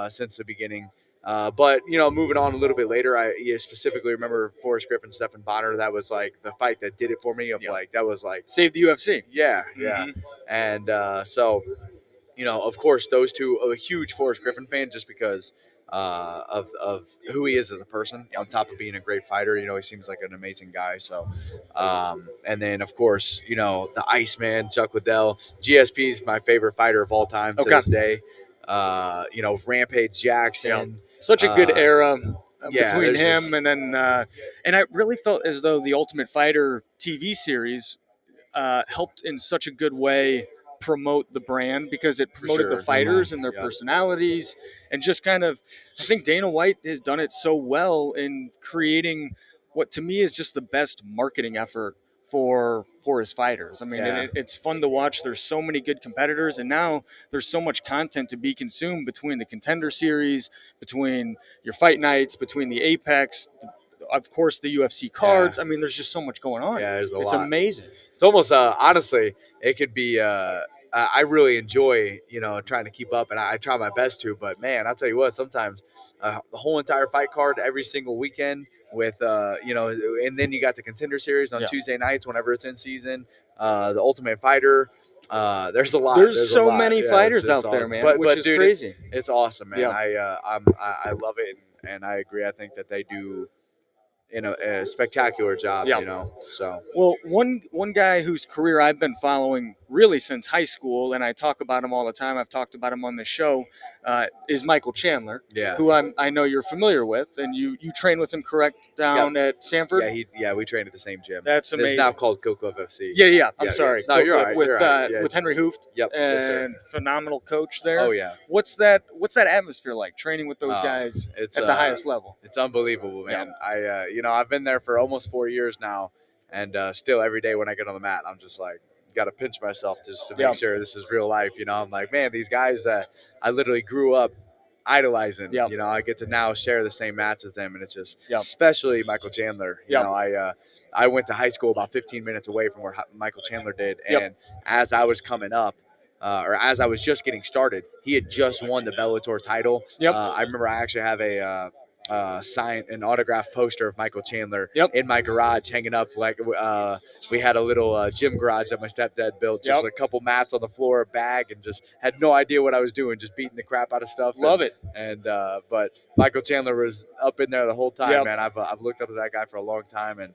since the beginning. But moving on a little bit later, I specifically remember Forrest Griffin, Stephen Bonner. That was like the fight that did it for me. That was like saved the UFC. Yeah. And so, of course, those two. A huge Forrest Griffin fan, just because of who he is as a person. On top of being a great fighter, he seems like an amazing guy. So, and then of course, the Iceman, Chuck Liddell. GSP is my favorite fighter of all time to this day. Rampage Jackson. Such a good era between him just, and then, and I really felt as though the Ultimate Fighter TV series helped in such a good way promote the brand, because it promoted the fighters and their personalities, and just kind of, I think Dana White has done it so well in creating what to me is just the best marketing effort for his fighters. I mean, it's fun to watch. There's so many good competitors, and now there's so much content to be consumed between the Contender Series, between your fight nights, between the Apex, of course, the UFC cards. I mean, there's just so much going on. Yeah, there's a lot. It's amazing. It's almost, honestly, it could be, I really enjoy, trying to keep up, and I try my best to, but man, I'll tell you what, sometimes the whole entire fight card every single weekend with, and then you got the Contender Series on Tuesday nights whenever it's in season, the Ultimate Fighter. There's a lot. There's so many fighters out there, awesome. man, which is dude, crazy. It's awesome, man. Yeah. I love it, and I agree. I think that they do a spectacular job, so. Well, one guy whose career I've been following really since high school, and I talk about him all the time, I've talked about him on this show, is Michael Chandler, who I know you're familiar with, and you train with him, correct, down at Sanford? Yeah, we train at the same gym. That's amazing. It's now called Coco FC. Yeah, I'm sorry. No, you're right. With Henry Hooft. Yep. And yes, sir. phenomenal coach there. Oh, yeah. What's that atmosphere like, training with those guys at the highest level? It's unbelievable, man. I've been there for almost 4 years now, and still every day when I get on the mat, I'm just like, got to pinch myself just to make sure this is real life. I'm like, man, these guys that I literally grew up idolizing, I get to now share the same mats as them, and it's just, especially Michael Chandler. I went to high school about 15 minutes away from where Michael Chandler did, and as I was coming up, or as I was just getting started, he had just won the Bellator title. Yep. I remember I actually have an autographed poster of Michael Chandler Yep. in my garage hanging up. Like we had a little gym garage that my stepdad built, just Yep. a couple mats on the floor, a bag, and just had no idea what I was doing, just beating the crap out of stuff. Love it. And but Michael Chandler was up in there the whole time, Yep. man. I've looked up to that guy for a long time, and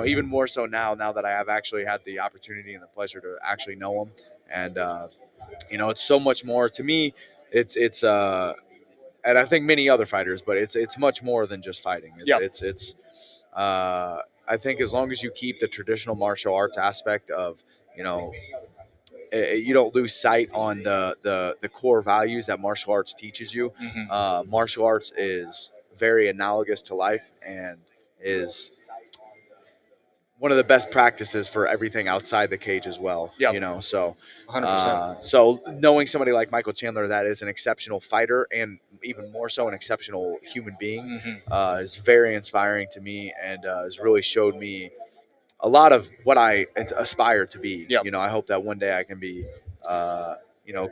even more so now that I have actually had the opportunity and the pleasure to actually know him. And it's so much more to me. It's and I think many other fighters, but it's much more than just fighting. It's I think as long as you keep the traditional martial arts aspect of, you don't lose sight on the core values that martial arts teaches you. Martial arts is very analogous to life and is one of the best practices for everything outside the cage as well. Yep. So 100%. so knowing somebody like Michael Chandler that is an exceptional fighter and even more so an exceptional human being is very inspiring to me, and has really showed me a lot of what I aspire to be. Yep. I hope that one day I can be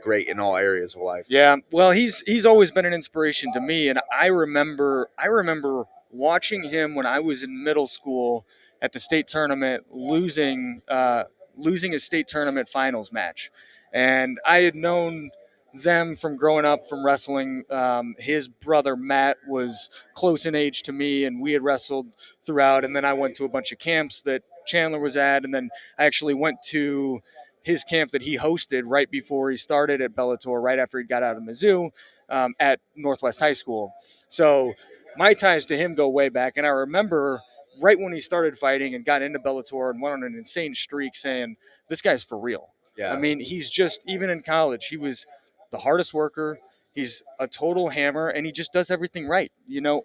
great in all areas of life. Yeah, well, he's always been an inspiration to me, and I remember watching him when I was in middle school at the state tournament, losing a state tournament finals match, and I had known them from growing up from wrestling. His brother Matt was close in age to me, and we had wrestled throughout. And then I went to a bunch of camps that Chandler was at, and then I actually went to his camp that he hosted right before he started at Bellator, right after he got out of Mizzou, at Northwest High School. So my ties to him go way back. And I remember right when he started fighting and got into Bellator and went on an insane streak saying, this guy's for real. Yeah. I mean, he's just, even in college, he was the hardest worker. He's a total hammer, and he just does everything right.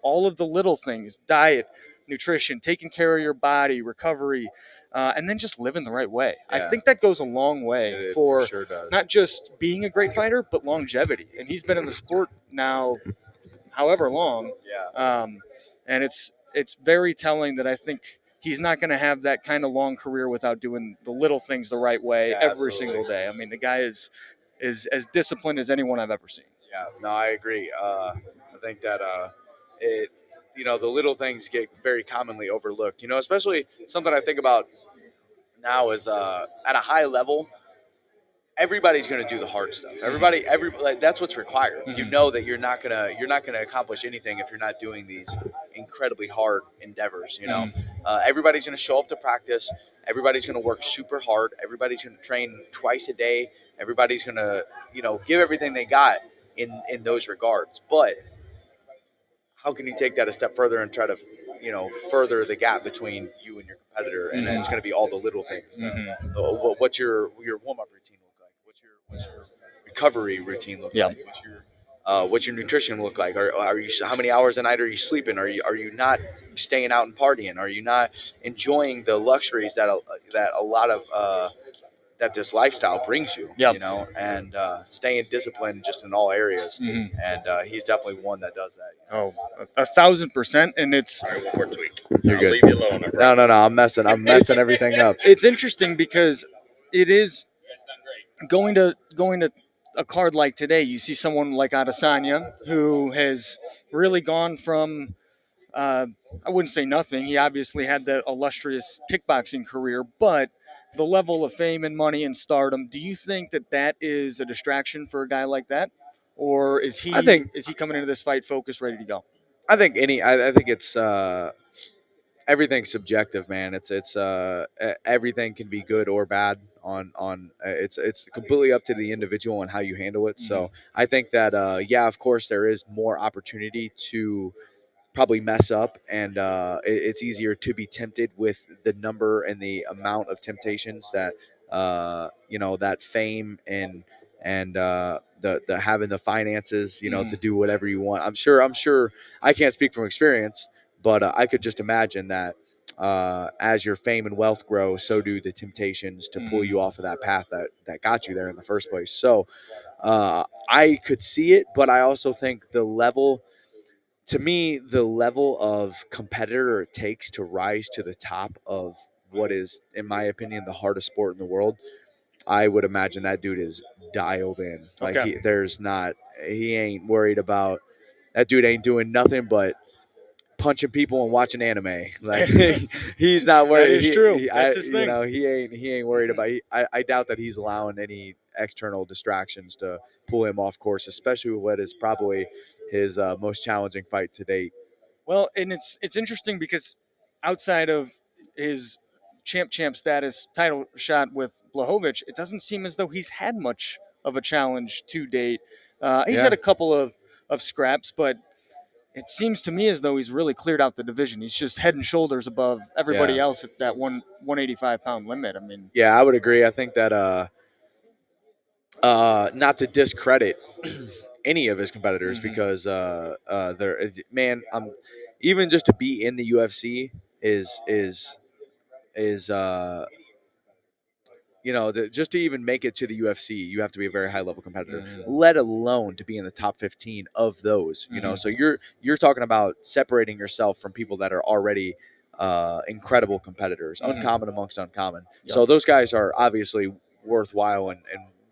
All of the little things, diet, nutrition, taking care of your body, recovery, and then just living the right way. Yeah. I think that goes a long way It for sure does. not just being a great fighter, but longevity. And he's been in the sport now however long. Yeah. And it's very telling that I think he's not going to have that kind of long career without doing the little things the right way every absolutely. single day. I mean, the guy is as disciplined as anyone I've ever seen. Yeah, no, I agree. I think that the little things get very commonly overlooked. Especially something I think about now is at a high level, everybody's going to do the hard stuff. That's what's required. Mhm. You know that you're not gonna accomplish anything if you're not doing these incredibly hard endeavors. Everybody's going to show up to practice. Everybody's going to work super hard. Everybody's going to train twice a day. Everybody's going to give everything they got in those regards. But how can you take that a step further and try to further the gap between you and your competitor? And it's going to be all the little things. What's your warm-up routine look like? What's your recovery routine look like? What's your nutrition look like? Are you, how many hours a night are you sleeping? Are you not staying out and partying? Are you not enjoying the luxuries that a lot of that this lifestyle brings you? And staying disciplined just in all areas. And he's definitely one that does that. Oh, 1,000%. And it's All right, one more tweak. You're I'll good. leave you alone. I No, promise. I'm messing everything up. it's interesting because it is You guys done great. going to a card like today. You see someone like Adesanya who has really gone from I wouldn't say nothing. He obviously had that illustrious kickboxing career, but the level of fame and money and stardom, do you think that is a distraction for a guy like that? Or is he coming into this fight focused, ready to go? I think I think it's everything's subjective, man. It's everything can be good or bad on it's completely up to the individual and how you handle it. So I think that of course there is more opportunity to probably mess up, and it's easier to be tempted with the number and the amount of temptations that that fame and the having the finances to do whatever you want. I'm sure I can't speak from experience, but I could just imagine that as your fame and wealth grow, so do the temptations to pull you off of that path that got you there in the first place. So I could see it, but I also think the level of competitor it takes to rise to the top of what is, in my opinion, the hardest sport in the world, I would imagine that dude is dialed in. Like Okay. he ain't worried about that dude ain't doing nothing but punching people and watching anime. Like he's not worried. That is true. That's his You thing. know, he ain't worried about. I doubt that he's allowing any external distractions to pull him off course, especially with what is probably his most challenging fight to date. Well, and it's interesting because outside of his champ status title shot with Blachowicz, it doesn't seem as though he's had much of a challenge to date. He's Yeah. had a couple of scraps, but it seems to me as though he's really cleared out the division. He's just head and shoulders above everybody Yeah. else at that 185-pound limit. I mean, Yeah, I would agree. I think that not to discredit any of his competitors because they're man, even just to be in the UFC is you know, just to even make it to the UFC, you have to be a very high level competitor. Let alone to be in the top 15 of those. You know, so you're talking about separating yourself from people that are already incredible competitors, uncommon amongst uncommon. Yep. So those guys are obviously worthwhile and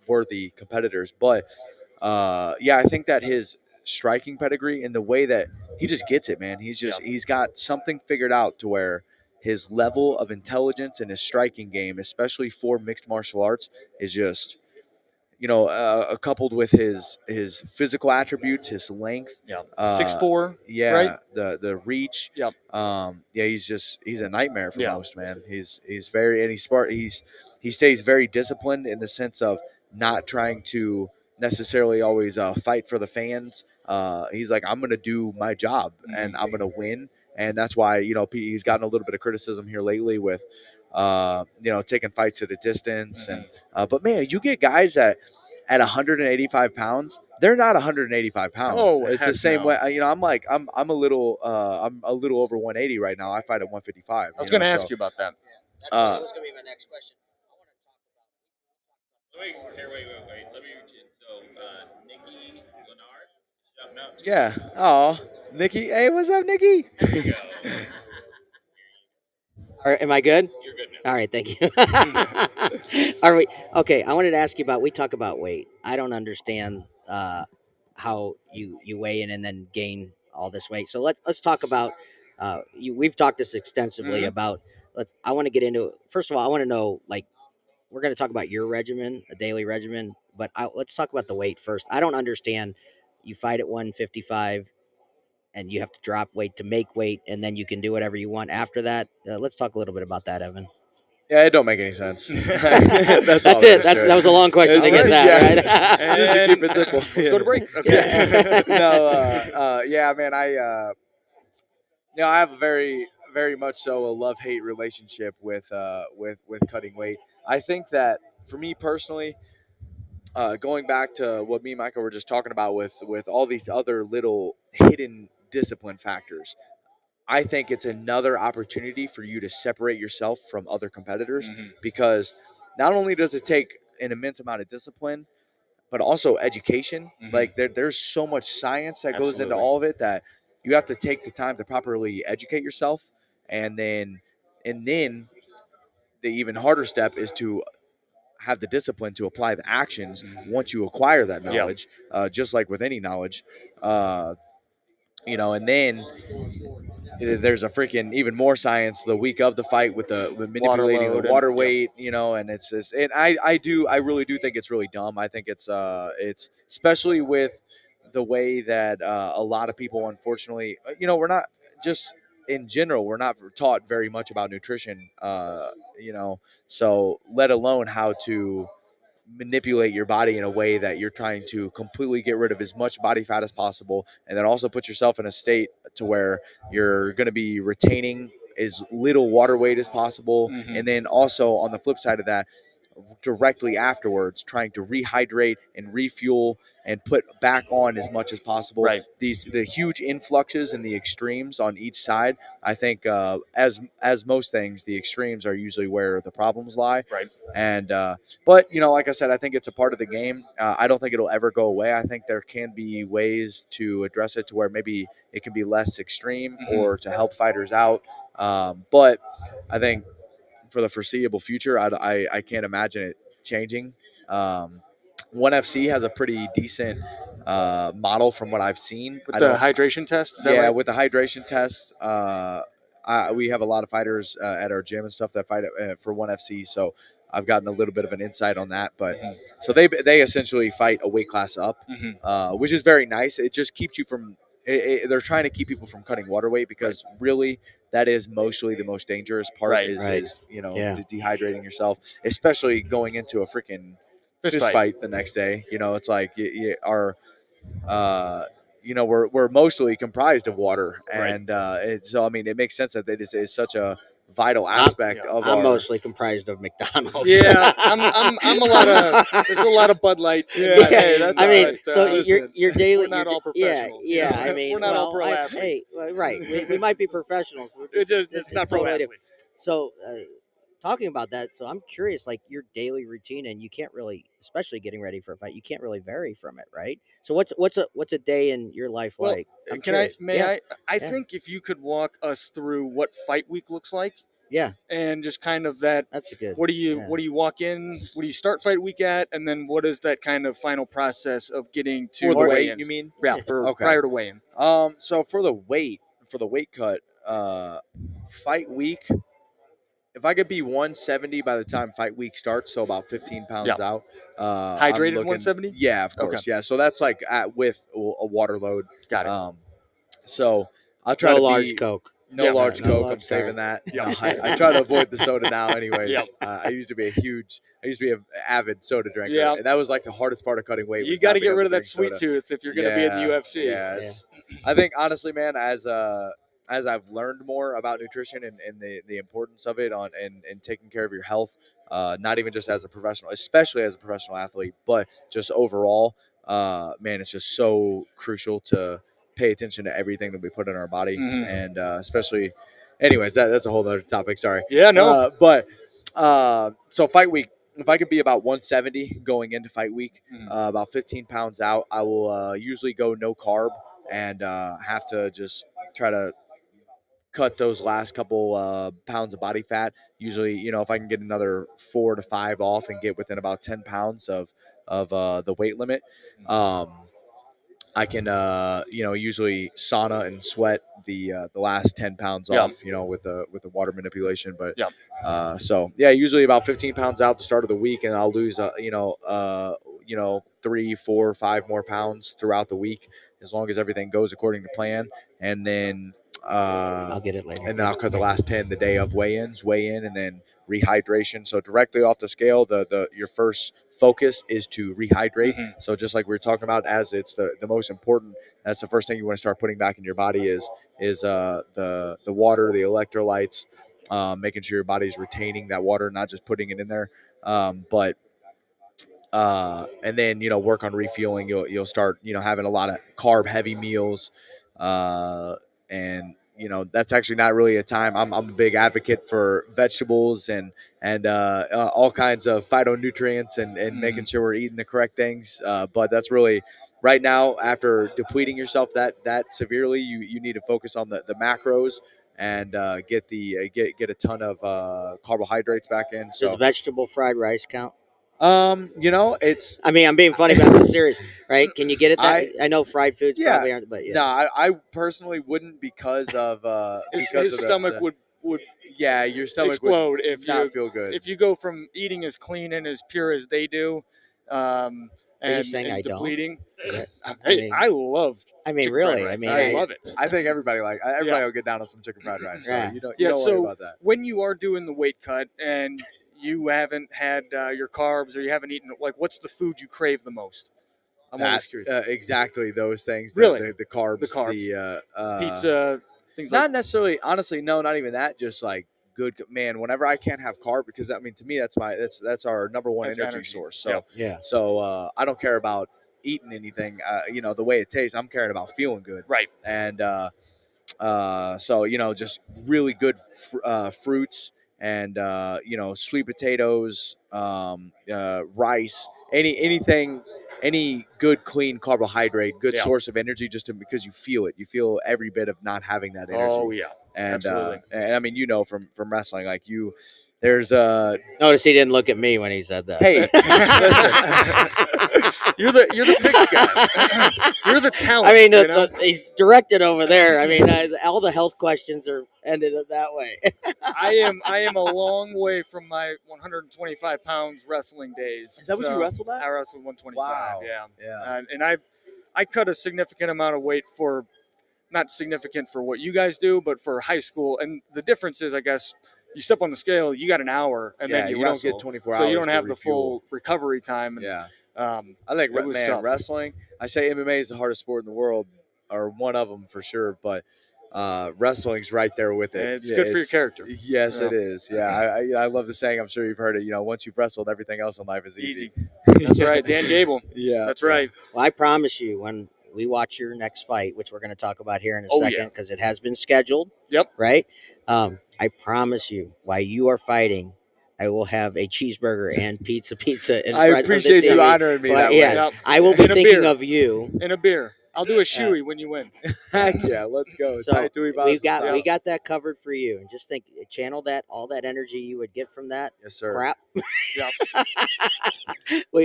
worthy competitors. But yeah, I think that his striking pedigree and the way that he just gets it, man. He's got something figured out to where his level of intelligence and his striking game, especially for mixed martial arts, is just, you know, coupled with his physical attributes, his length. yeah, 6'4", Yeah, right? the reach. Yep. Yeah, he's a nightmare for Yeah. most, man. He's very, and he's smart. He stays very disciplined in the sense of not trying to necessarily always fight for the fans. He's like, I'm gonna do my job and I'm gonna win, and that's why, you know, he's gotten a little bit of criticism here lately with you know, taking fights at a distance. And but man, you get guys that at 185 pounds, they're not 185 pounds. Oh, It's heck the same no. way. You know, I'm a little over 180 right now. I fight at 155. I was going to ask you about that. That was going to be my next question. Wait. Let me reach in. So, Nikki Lenard, shouting out to Yeah. Oh, Nikki. Hey, what's up, Nikki? There you go. Am I good? You're good now. All right, thank you. Are we okay? I wanted to ask you about. We talk about weight. I don't understand how you weigh in and then gain all this weight. So let's talk about. We've talked this extensively about. I want to get into. First of all, I want to know, like, we're going to talk about your regimen, a daily regimen, but let's talk about the weight first. I don't understand. You fight at 155 and you have to drop weight to make weight, and then you can do whatever you want after that. Let's talk a little bit about that, Evan. Yeah, it don't make any sense. That's all it. That was a long question to get that, right? Just to keep it simple. Let's go to break. Okay. No, yeah, man. You know, I have a very much so a love hate relationship with cutting weight. I think that for me personally, going back to what me and Michael were just talking about with all these other little hidden discipline factors, I think it's another opportunity for you to separate yourself from other competitors because not only does it take an immense amount of discipline, but also education. Like there's so much science that goes into all of it that you have to take the time to properly educate yourself, and then the even harder step is to have the discipline to apply the actions once you acquire that knowledge. Just like with any knowledge, you know, and then there's a freaking even more science the week of the fight with with manipulating the water weight, you know, and it's just, and I really do think it's really dumb. I think it's especially with the way that a lot of people, unfortunately, you know, we're not just in general, we're not taught very much about nutrition, you know, so let alone how to manipulate your body in a way that you're trying to completely get rid of as much body fat as possible, and then also put yourself in a state to where you're going to be retaining as little water weight as possible, and then also on the flip side of that, directly afterwards trying to rehydrate and refuel and put back on as much as possible. Right. The huge influxes and the extremes on each side, I think, as most things, the extremes are usually where the problems lie. Right. And but you know, like I said, I think it's a part of the game. I don't think it'll ever go away. I think there can be ways to address it to where maybe it can be less extreme or to help fighters out. But I think for the foreseeable future, I can't imagine it changing. 1FC has a pretty decent model from what I've seen. With the hydration test, is that right? With the hydration test, we have a lot of fighters at our gym and stuff that fight for 1FC, so I've gotten a little bit of an insight on that. But so they essentially fight a weight class up, which is very nice. It just keeps you from. They're trying to keep people from cutting water weight because really that is mostly the most dangerous part is dehydrating yourself, especially going into a freaking fist fight the next day. It's like we're mostly comprised of water, and so I mean it makes sense that it is such a vital aspect of I'm our. mostly comprised of McDonald's. Yeah, I'm a lot of. There's a lot of Bud Light. Yeah, Hey, I mean, but, so your daily. We're not all professionals. Yeah, I mean, we're not all pro athletes. Hey, right, we might be professionals. It's not pro athletes. So, talking about that, so I'm curious, like your daily routine, and you can't really, especially getting ready for a fight, you can't really vary from it, right? So what's a day in your life like? I'm curious. I think if you could walk us through what fight week looks like. Yeah, and just kind of that. That's a good. What do you walk in? What do you start fight week at? And then what is that kind of final process of getting to for the weight? weigh-ins? You mean? Yeah, prior to weigh-in. So for the weight cut, fight week. If I could be 170 by the time fight week starts, so about 15 pounds out. Hydrated 170? Yeah, of course. Okay. Yeah, so that's like with a water load. Got it. So I'll try to large be Coke. No large Coke. I'm saving that. Yeah. I try to avoid the soda now, anyways. I used to be an avid soda drinker, and that was like the hardest part of cutting weight. You got to get rid of that sweet tooth if you're going to be in the UFC. Yeah, I think honestly, man, as I've learned more about nutrition and the importance of it and taking care of your health, not even just as a professional, especially as a professional athlete, but just overall, man, it's just so crucial to pay attention to everything that we put in our body, and especially, anyways, that's a whole other topic. Sorry. Yeah, no. So fight week, if I could be about 170 going into fight week, about 15 pounds out, I will usually go no carb and have to just try to cut those last couple pounds of body fat. Usually, if I can get another 4 to 5 off and get within about 10 pounds of the weight limit, I can, usually sauna and sweat the last 10 pounds off, with the water manipulation. But usually about 15 pounds out the start of the week, and I'll lose, 3, 4, 5 more pounds throughout the week, as long as everything goes according to plan. And then I'll get it later. And then I'll cut the last 10 the day of weigh in, and then rehydration. So directly off the scale, your first focus is to rehydrate. So just like we were talking about, as it's the most important, that's the first thing you want to start putting back in your body is the water, the electrolytes, making sure your body's retaining that water, not just putting it in there. And then work on refueling. You'll start having a lot of carb heavy meals, and that's actually not really a time. I'm a big advocate for vegetables and all kinds of phytonutrients and making sure we're eating the correct things. But that's really right now, after depleting yourself that severely, you need to focus on the macros and get a ton of carbohydrates back in. So does vegetable fried rice count? It's. I mean, I'm being funny, but I'm serious, right? Can you get it? I know fried foods probably aren't, but no, I personally wouldn't because of his stomach would your stomach explode would if not you feel good. If you go from eating as clean and as pure as they do, and depleting. I love. I mean, really, I mean, I love it. I think everybody will get down on some chicken fried rice. So you don't worry about that. When you are doing the weight cut and you haven't had your carbs or you haven't eaten, like, what's the food you crave the most? I'm always curious. Exactly those things. Really? The carbs. The pizza, things not necessarily, honestly, no, not even that. Just like good, man, whenever I can't have carb, because I mean, to me, that's our number one energy source. So, So I don't care about eating anything, the way it tastes. I'm caring about feeling good. Right. And so, just really good fruits, and sweet potatoes, rice, any good clean carbohydrate, good source of energy, because you feel every bit of not having that energy. Oh yeah, and absolutely. And I mean, from wrestling, like There's Notice he didn't look at me when he said that. hey, You're the picks guy. You're the talent. I mean, you know? he's directed over there. I mean, all the health questions are ended up that way. I am a long way from my 125 pounds wrestling days. Is that what you wrestled at? I wrestled 125. Wow. Yeah. And I cut a significant amount of weight for, not significant for what you guys do, but for high school. And the difference is, I guess, you step on the scale, you got an hour, and then you don't wrestle. get 24 so hours. you don't to have the refuel. full recovery time. And, Yeah. I think it was tough. wrestling. I say MMA is the hardest sport in the world, or one of them for sure. But wrestling's right there with it. It's good for your character. Yes, Yeah. it is. Yeah, I love the saying. I'm sure you've heard it. Once you've wrestled, everything else in life is easy. That's right, Dan Gable. Yeah, That's right. Well, I promise you, when we watch your next fight, which we're going to talk about here in a Oh, second, because it has been scheduled. Yep. Right. I promise you, while you are fighting, I will have a cheeseburger and pizza in I front appreciate of the you TV. honoring me that yes, way. Yep. I will be And a thinking beer. of you. And a beer. I'll do a shoey when you win. Heck yeah, let's go. So Tight Dewey Boston we style. got that covered for you, and just think, channel all that energy you would get from that Yes, sir. crap. Yep.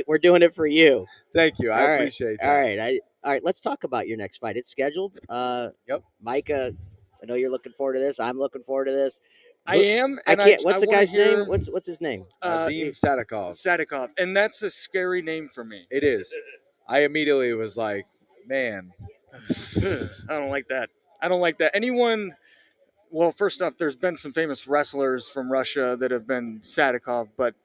We're doing it for you. Thank you. I All right. appreciate that. All right. Let's talk about your next fight. It's scheduled. Yep. Micah, I know you're looking forward to this. I'm looking forward to this. I am. I And can't. What's I the wanna guy's hear, name? What's his name? Azim Sadikov. Sadikov. And that's a scary name for me. It is. I immediately was like, man. I don't like that. I don't like that. Anyone. Well, first off, there's been some famous wrestlers from Russia that have been Sadikov, but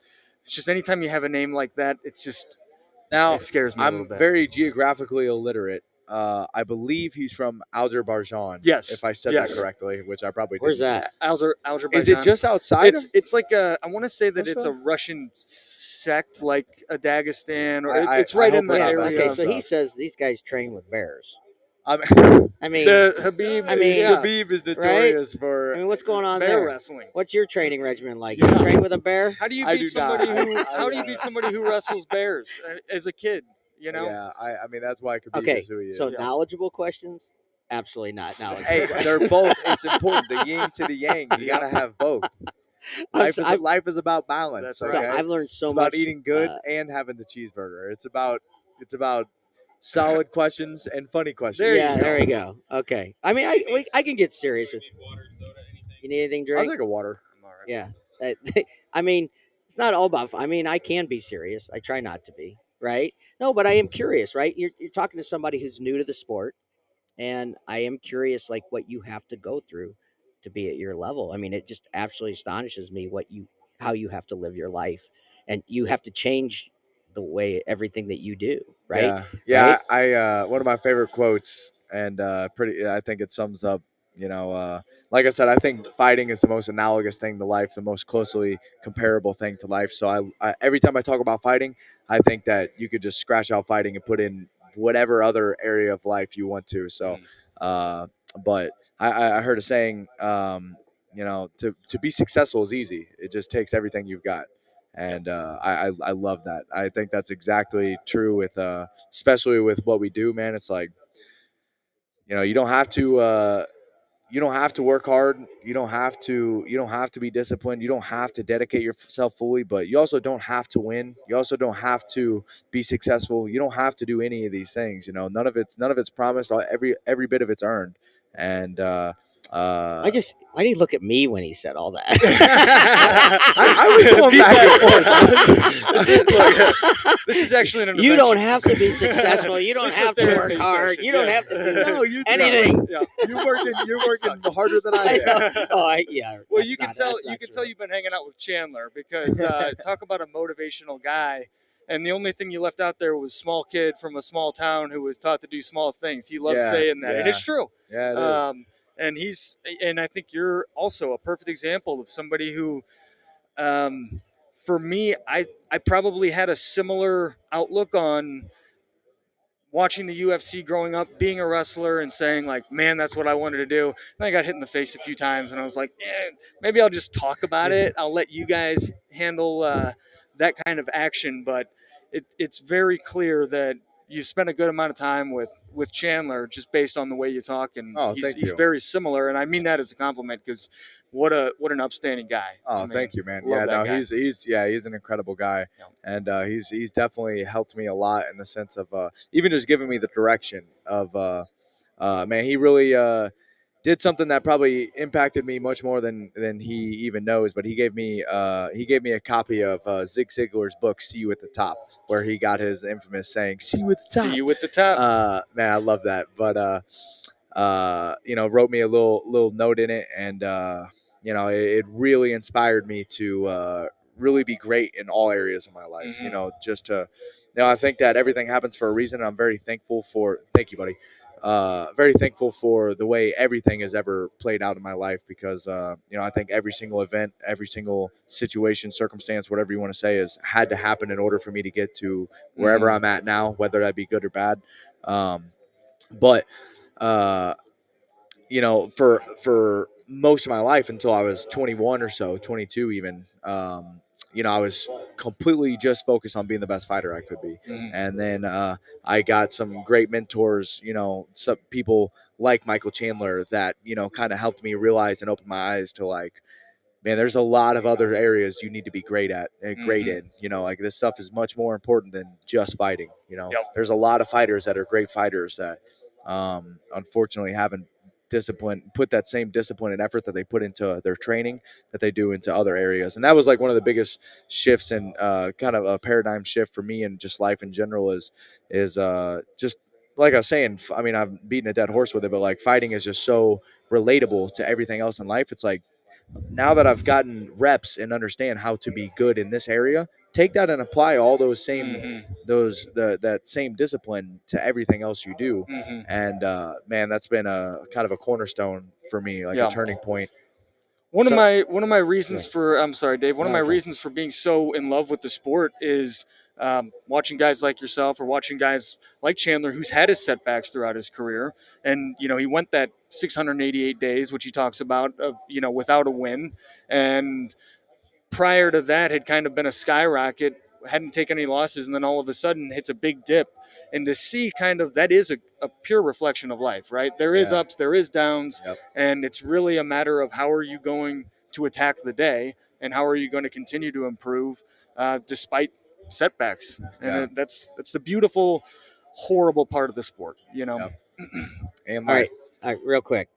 it's just anytime you have a name like that, it's just Now, it scares me a little I'm bit. very geographically illiterate. I believe he's from Azerbaijan. Yes. If I said Yes. that correctly, which I probably Where's didn't. that? Azerbaijan. Is it just outside? It's like I want to say that it's Russia? a Russian sect, like a Dagestan, or I it's right hope in the we're not area. messing Okay, this so he up. says these guys train with bears. I I mean, The Habib. I mean, yeah. Habib is notorious for. I mean, what's going on bear there? wrestling. What's your training regimen like? Yeah. You train with a bear? How do you I beat do not. somebody who? I- How do you beat somebody who wrestles bears as a kid? You know. Yeah, I mean that's why Khabib Okay, is who he is. so knowledgeable questions? Absolutely not knowledgeable. Hey, questions. they're both. It's important. The yin to the yang. You gotta have both. Life is about balance. That's So Okay? I've learned so it's much. about eating good and having the cheeseburger. It's about solid questions and funny questions. There we go. Okay. I mean, I can get serious with. Water, soda, anything? You need anything to I'll drink? take a water. I'm all right. Yeah. I mean, it's not all about. I mean, I can be serious. I try not to be. Right? No, but I am curious. Right? You're talking to somebody who's new to the sport, and I am curious, like what you have to go through to be at your level. I mean, it just absolutely astonishes me how you have to live your life, and you have to change the way everything that you do. Right? Yeah. Right? I one of my favorite quotes, and I think it sums up. Like I said, I think fighting is the most analogous thing to life, the most closely comparable thing to life. So I every time I talk about fighting, I think that you could just scratch out fighting and put in whatever other area of life you want to. So, but I heard a saying, to be successful is easy. It just takes everything you've got. And I love that. I think that's exactly true with, especially with what we do, man. It's like, you don't have to, work hard. You don't have to be disciplined. You don't have to dedicate yourself fully, but you also don't have to win. You also don't have to be successful. You don't have to do any of these things. None of it's promised. Every bit of it's earned. And why did he look at me when he said all that? I was going back and forth. This is actually an You don't intervention. have to be successful. You don't This is a have to work therapy hard. session. You don't Yeah. have to do No, you anything. Yeah. You're working harder than I am. Yeah. Well, that's you can not- tell that's not true. you've been hanging out with Chandler because talk about a motivational guy. And the only thing you left out there was small kid from a small town who was taught to do small things. He loves Yeah, saying that, and yeah. it's true. Yeah, it is. And I think you're also a perfect example of somebody who, for me, I probably had a similar outlook on watching the UFC growing up, being a wrestler and saying like, man, that's what I wanted to do. And I got hit in the face a few times and I was like, maybe I'll just talk about it. I'll let you guys handle that kind of action. But it's very clear that you spent a good amount of time with Chandler just based on the way you talk, and Oh, he's thank you. very similar, and I mean that as a compliment because what an upstanding guy. Oh, I mean, thank you, man. love Yeah, that no, guy. he's an incredible guy, Yeah. and he's definitely helped me a lot in the sense of even just giving me the direction of man. He really did something that probably impacted me much more than he even knows. But he gave me a copy of Zig Ziglar's book "See You at the Top," where he got his infamous saying "See you at the top." See you at the top. Man, I love that. But wrote me a little note in it, and it really inspired me to really be great in all areas of my life. Mhm. Just to, I think that everything happens for a reason. And I'm very thankful for. Thank you, buddy. Very thankful for the way everything has ever played out in my life because I think every single event, every single situation, circumstance, whatever you want to say, has had to happen in order for me to get to wherever Mhm. I'm at now, whether that be good or bad. But uh, for most of my life until I was 21 or so, 22 even, I was completely just focused on being the best fighter I could be. Mhm. And then I got some great mentors, some people like Michael Chandler that, kind of helped me realize and open my eyes to like, man, there's a lot of other areas you need to be great at and great Mhm. in. Like this stuff is much more important than just fighting. Yep. There's a lot of fighters that are great fighters that unfortunately haven't put that same discipline and effort that they put into their training that they do into other areas. And that was like one of the biggest shifts and kind of a paradigm shift for me and just life in general is just like I was saying. I mean, I've beaten a dead horse with it, but like fighting is just so relatable to everything else in life. It's like now that I've gotten reps and understand how to be good in this area, take that and apply all those same Mhm. that same discipline to everything else you do. Mhm. And man, that's been a kind of a cornerstone for me, like a Yeah. turning point. One of So- my reasons Yeah. for I'm sorry, Dave. One of No, my it's fine. reasons for being so in love with the sport is watching guys like yourself or watching guys like Chandler, who's had his setbacks throughout his career, and he went that 688 days, which he talks about, of without a win, and prior to that had kind of been a skyrocket, hadn't taken any losses, and then all of a sudden hits a big dip. And to see kind of that is a pure reflection of life, right? There is Yeah. ups, there is downs, Yep. and it's really a matter of how are you going to attack the day and how are you going to continue to improve despite setbacks. And Yeah. that's the beautiful, horrible part of the sport, Yep. And All life. right, real quick.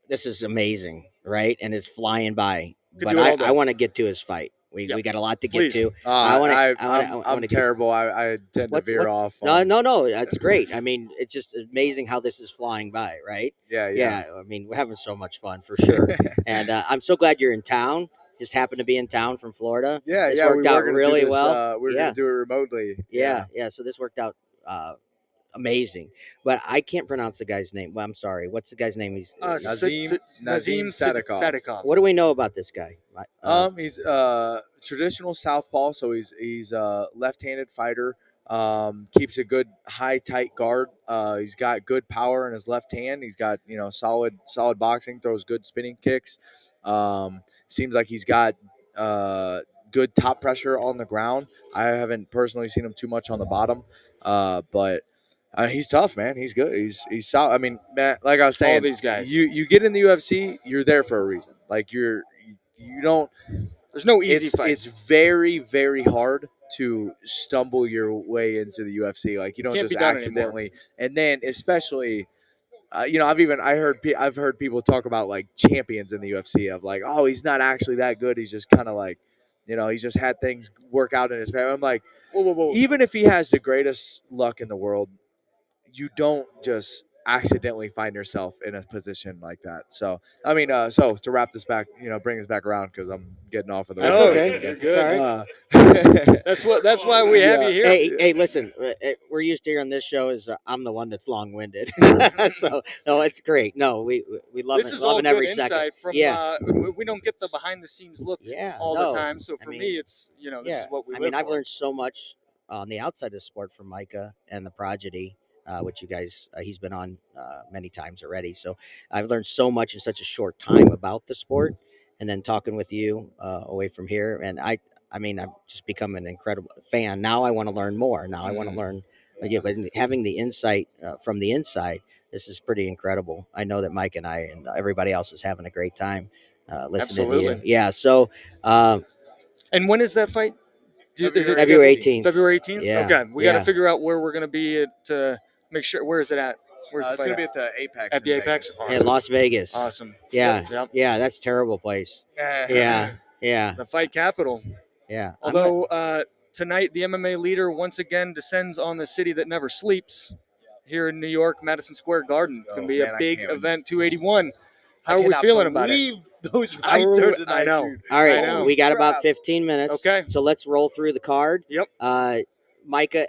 This is amazing, right? And it's flying by. Could But do it all I day. want to get to his fight. We Yep. got a lot to get Please. to. I want to. I'm I want to terrible. I tend to veer off. No. That's great. I mean, it's just amazing how this is flying by, right? Yeah. Yeah. I mean, we're having so much fun for sure. And I'm so glad you're in town. Just happened to be in town from Florida. Yeah, This yeah. worked We out were gonna really do this. well. We were Yeah. gonna do it remotely. Yeah. So this worked out amazing. But I can't pronounce the guy's name. Well, I'm sorry. What's the guy's name? He's Nazim Sadikov. What do we know about this guy? He's traditional southpaw, so he's left-handed fighter. Keeps a good high tight guard. He's got good power in his left hand. He's got solid boxing. Throws good spinning kicks. Seems like he's got good top pressure on the ground. I haven't personally seen him too much on the bottom, but. He's tough, man. He's good. He's solid. I mean, man, like I was saying, All these guys. You get in the UFC, you're there for a reason. Like you don't. There's no easy It's fights. very very hard to stumble your way into the UFC. Like you don't Can't just be done accidentally. And then especially, I've heard people talk about like champions in the UFC of like, oh, he's not actually that good. He's just kind of like, he's just had things work out in his favor. I'm like, Whoa. even if he has the greatest luck in the world, you don't just accidentally find yourself in a position like that. So, I mean, so to wrap this back, bring this back around because I'm getting off of the That's reservation okay. again. Good. It's all right. That's why we have Yeah. you here. Hey, listen. We're used to hearing this show is I'm the one that's long-winded. So no, it's great. No, we love This it. is all Loving good every insight second. from. Yeah. We don't get the behind the scenes look Yeah. all no. the time. So I for mean, me, it's this is what we I live mean, I've for. learned so much on the outside of the sport from Micah and the prodigy, which you guys, he's been on many times already. So I've learned so much in such a short time about the sport, and then talking with you away from here, and I I mean, I've just become an incredible fan. Now I want to learn more. Now I want to learn. Yeah, but having the insight from the inside, this is pretty incredible. I know that Mike and I and everybody else is having a great time listening to you. Absolutely. Yeah. So And when is that fight? Is it February scheduled 18th. February 18th? Yeah, Okay, we got to yeah. figure out where we're going to be to make sure. Where is it at? Where's the It's fight going to be at? at the Apex. At the in Apex? Vegas. Awesome. In Las Vegas. Awesome. Yeah. Yep. Yeah. That's a terrible place. Yeah. Yeah. The fight capital. Yeah. Although tonight the MMA leader once again descends on the city that never sleeps here in New York, Madison Square Garden. It's going to be a big event, 281. How are we feeling about it? Those fights are tonight, I know. dude. All right, I know. we got about Crap. 15 minutes. Okay. So let's roll through the card. Yep. Micah,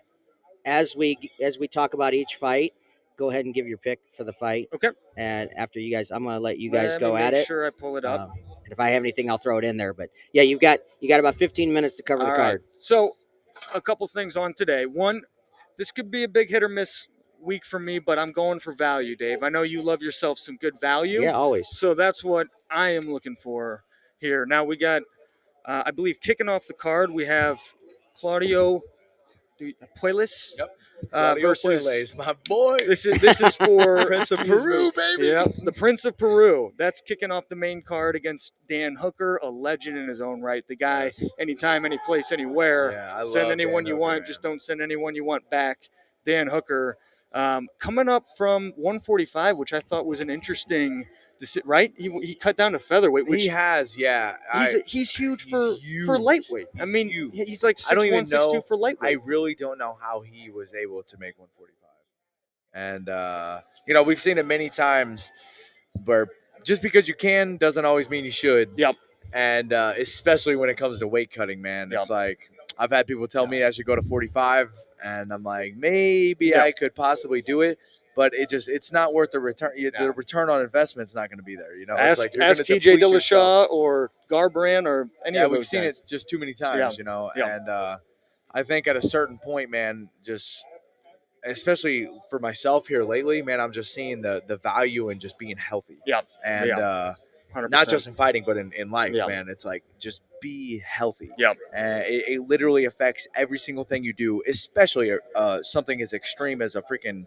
as we talk about each fight, go ahead and give your pick for the fight. Okay. And after you guys, I'm going to let you guys Let go me at make it. sure I pull it up. And if I have anything, I'll throw it in there. But yeah, you got about 15 minutes to cover the All card. right. So a couple things on today. One, this could be a big hit or miss week for me, but I'm going for value, Dave. I know you love yourself some good value. Yeah, always. So that's what I am looking for here. Now we got, I believe, kicking off the card, we have Claudio Puelles. Yep. Claudio Versus Puelles, my boy. This is for Prince of Peru, baby. Yeah, the Prince of Peru. That's kicking off the main card against Dan Hooker, a legend in his own right. The guy, anytime, any place, anywhere. Yeah, I send love anyone Dan you Hooker, want. man. Just don't send anyone you want back. Dan Hooker, coming up from 145, which I thought was an interesting. Right? He cut down to featherweight. Which He has, yeah. he's huge he's for huge. lightweight. I He's mean, huge. he's like I don't 6'1", even 6'2" know. for lightweight. I really don't know how he was able to make 145. And we've seen it many times where just because you can doesn't always mean you should. Yep. And especially when it comes to weight cutting, man, it's like I've had people tell me I should go to 45, and I'm like, maybe I could possibly do it. But it's not worth the return. The return on investment is not going to be there. Ask TJ Dillashaw or Garbrandt or any of those we've seen guys. it just too many times, And I think at a certain point, man, just especially for myself here lately, man, I'm just seeing the value in just being healthy. Yeah. And 100%. not just in fighting, but in life, Yeah. man. It's like just be healthy. Yep. And it literally affects every single thing you do, especially something as extreme as a freaking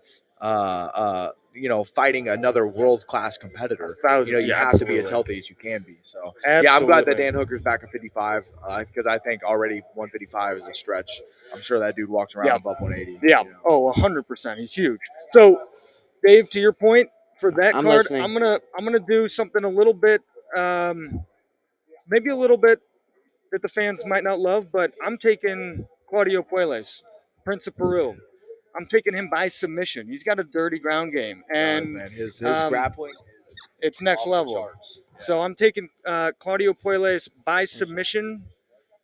fighting another world-class competitor. You have to be as healthy as you can be. So yeah, I'm glad that Dan Hooker's back at 55 because I think already 155 is a stretch. I'm sure that dude walks around above 180. Yeah. Oh, 100%. He's huge. So, Dave, to your point, for that I'm card, listening. I'm gonna do something a little bit, maybe a little bit that the fans might not love, but I'm taking Claudio Puelles, Prince of Peru. I'm taking him by submission. He's got a dirty ground game, and man, his grappling, it's next level. Yeah. So I'm taking Claudio Puelles by submission.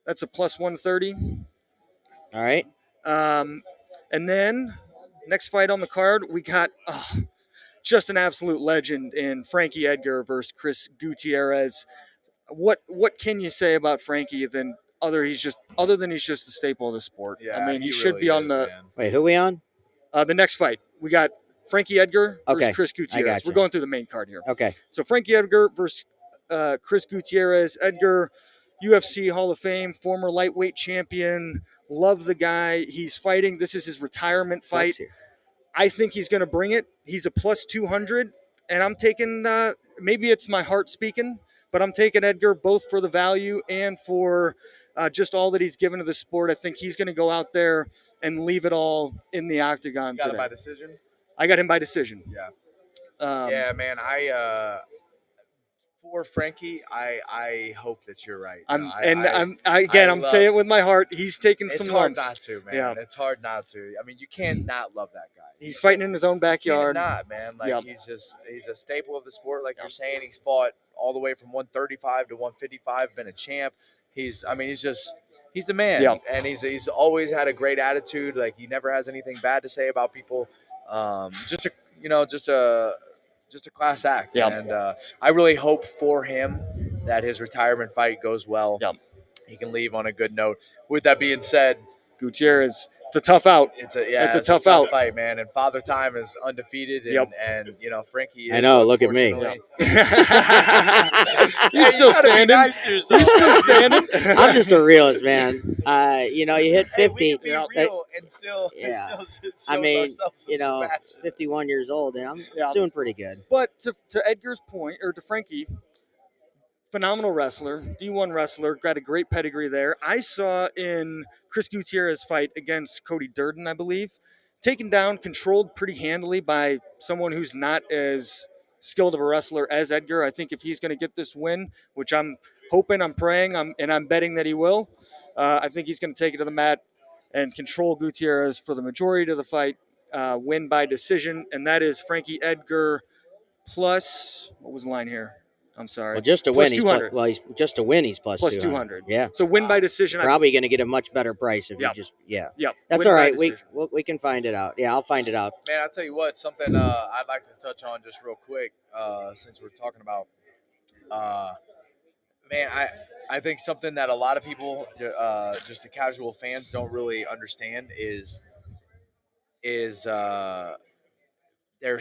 That's a plus 130. All right. And then next fight on the card, we got just an absolute legend in Frankie Edgar versus Chris Gutierrez. What can you say about Frankie other than he's just a staple of the sport? Yeah, I mean, he should really be on is, the. Man. Wait, who are we on? The next fight, we got Frankie Edgar versus Chris Gutierrez. Gotcha. We're going through the main card here. Okay. So Frankie Edgar versus Chris Gutierrez. Edgar, UFC Hall of Fame, former lightweight champion. Love the guy. He's fighting. This is his retirement fight. I think he's going to bring it. He's a plus 200, and I'm taking. Maybe it's my heart speaking, but I'm taking Edgar both for the value and for just all that he's given to the sport. I think he's going to go out there and leave it all in the octagon Got today. him by decision? I got him by decision. Yeah. Yeah, man. For Frankie, I hope that you're right. I'm saying it with my heart. He's taking some lumps. It's hard not to, man. Yeah. It's hard not to. I mean, you can't not love that guy. He's fighting in his own backyard. Not, man. Like he's a staple of the sport. Like you're saying, he's fought all the way from 135 to 155. Been a champ. He's the man. Yeah. And he's always had a great attitude. Like he never has anything bad to say about people. Just a class act. Yeah. And I really hope for him that his retirement fight goes well. Yeah. He can leave on a good note. With that being said, Gutierrez It's a tough out. It's a tough out. fight, man. And Father Time is undefeated, and Frankie is. I know. Look at me. You're still standing. Nice to yourself. You're still standing. I'm just a realist, man. You hit 50. We can be real and still. Yeah. I mean, 51 years old, and I'm doing pretty good. But to Edgar's point, or to Frankie, phenomenal wrestler, D1 wrestler, got a great pedigree there. I saw in Chris Gutierrez's fight against Cody Durden, I believe, taken down, controlled pretty handily by someone who's not as skilled of a wrestler as Edgar. I think if he's going to get this win, which I'm hoping, I'm praying, and I'm betting that he will, I think he's going to take it to the mat and control Gutierrez for the majority of the fight, win by decision, and that is Frankie Edgar plus, what was the line here? I'm sorry. Well, just to plus win, 200. He's just to win. He's plus 200. Yeah. So win by decision. Probably going to get a much better price if you just. Yeah. Yep. That's Win all by right. decision. We can find it out. Yeah, I'll find it out. Man, I'll tell you what. Something I'd like to touch on just real quick, since we're talking about. Man, I think something that a lot of people, just the casual fans, don't really understand is there's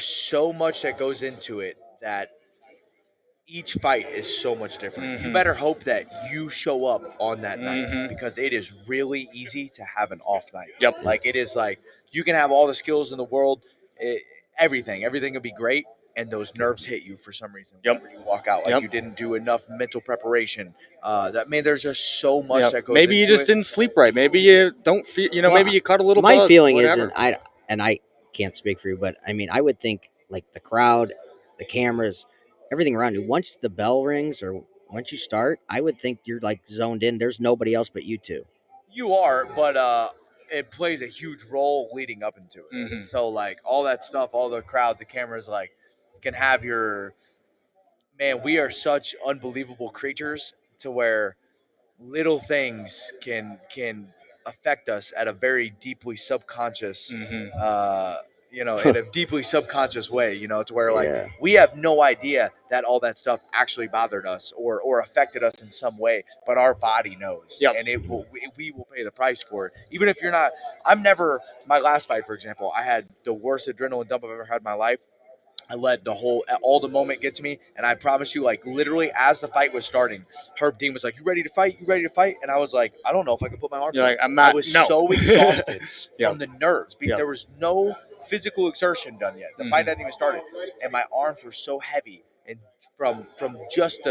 so much that goes into it that each fight is so much different. Mm-hmm. You better hope that you show up on that night, because it is really easy to have an off night. Yep. Like, it is like you can have all the skills in the world, everything will be great, and those nerves hit you for some reason. Yep. Whenever you walk out, like you didn't do enough mental preparation. There's just so much that goes. Maybe you just didn't sleep right. Maybe you don't feel. Maybe you cut a little. My bug, feeling whatever. is, I can't speak for you, but I mean, I would think like the crowd, the cameras, everything around you. Once the bell rings or once you start, I would think you're like zoned in. There's nobody else but you two. You are, but it plays a huge role leading up into it. Mm-hmm. So like all that stuff, all the crowd, the cameras, like can have your man. We are such unbelievable creatures to where little things can affect us at a very deeply subconscious. In a deeply subconscious way, to where like we have no idea that all that stuff actually bothered us or affected us in some way, but our body knows, and we will pay the price for it. Even if you're not, my last fight, for example, I had the worst adrenaline dump I've ever had in my life. I let all the moment get to me, and I promise you, like literally as the fight was starting, Herb Dean was like, "You ready to fight? You ready to fight?" And I was like, "I don't know if I can put my arms up." Like, I'm not. I was so exhausted from the nerves. Yep. There was no physical exertion done yet. The fight hadn't even started, and my arms were so heavy, and from just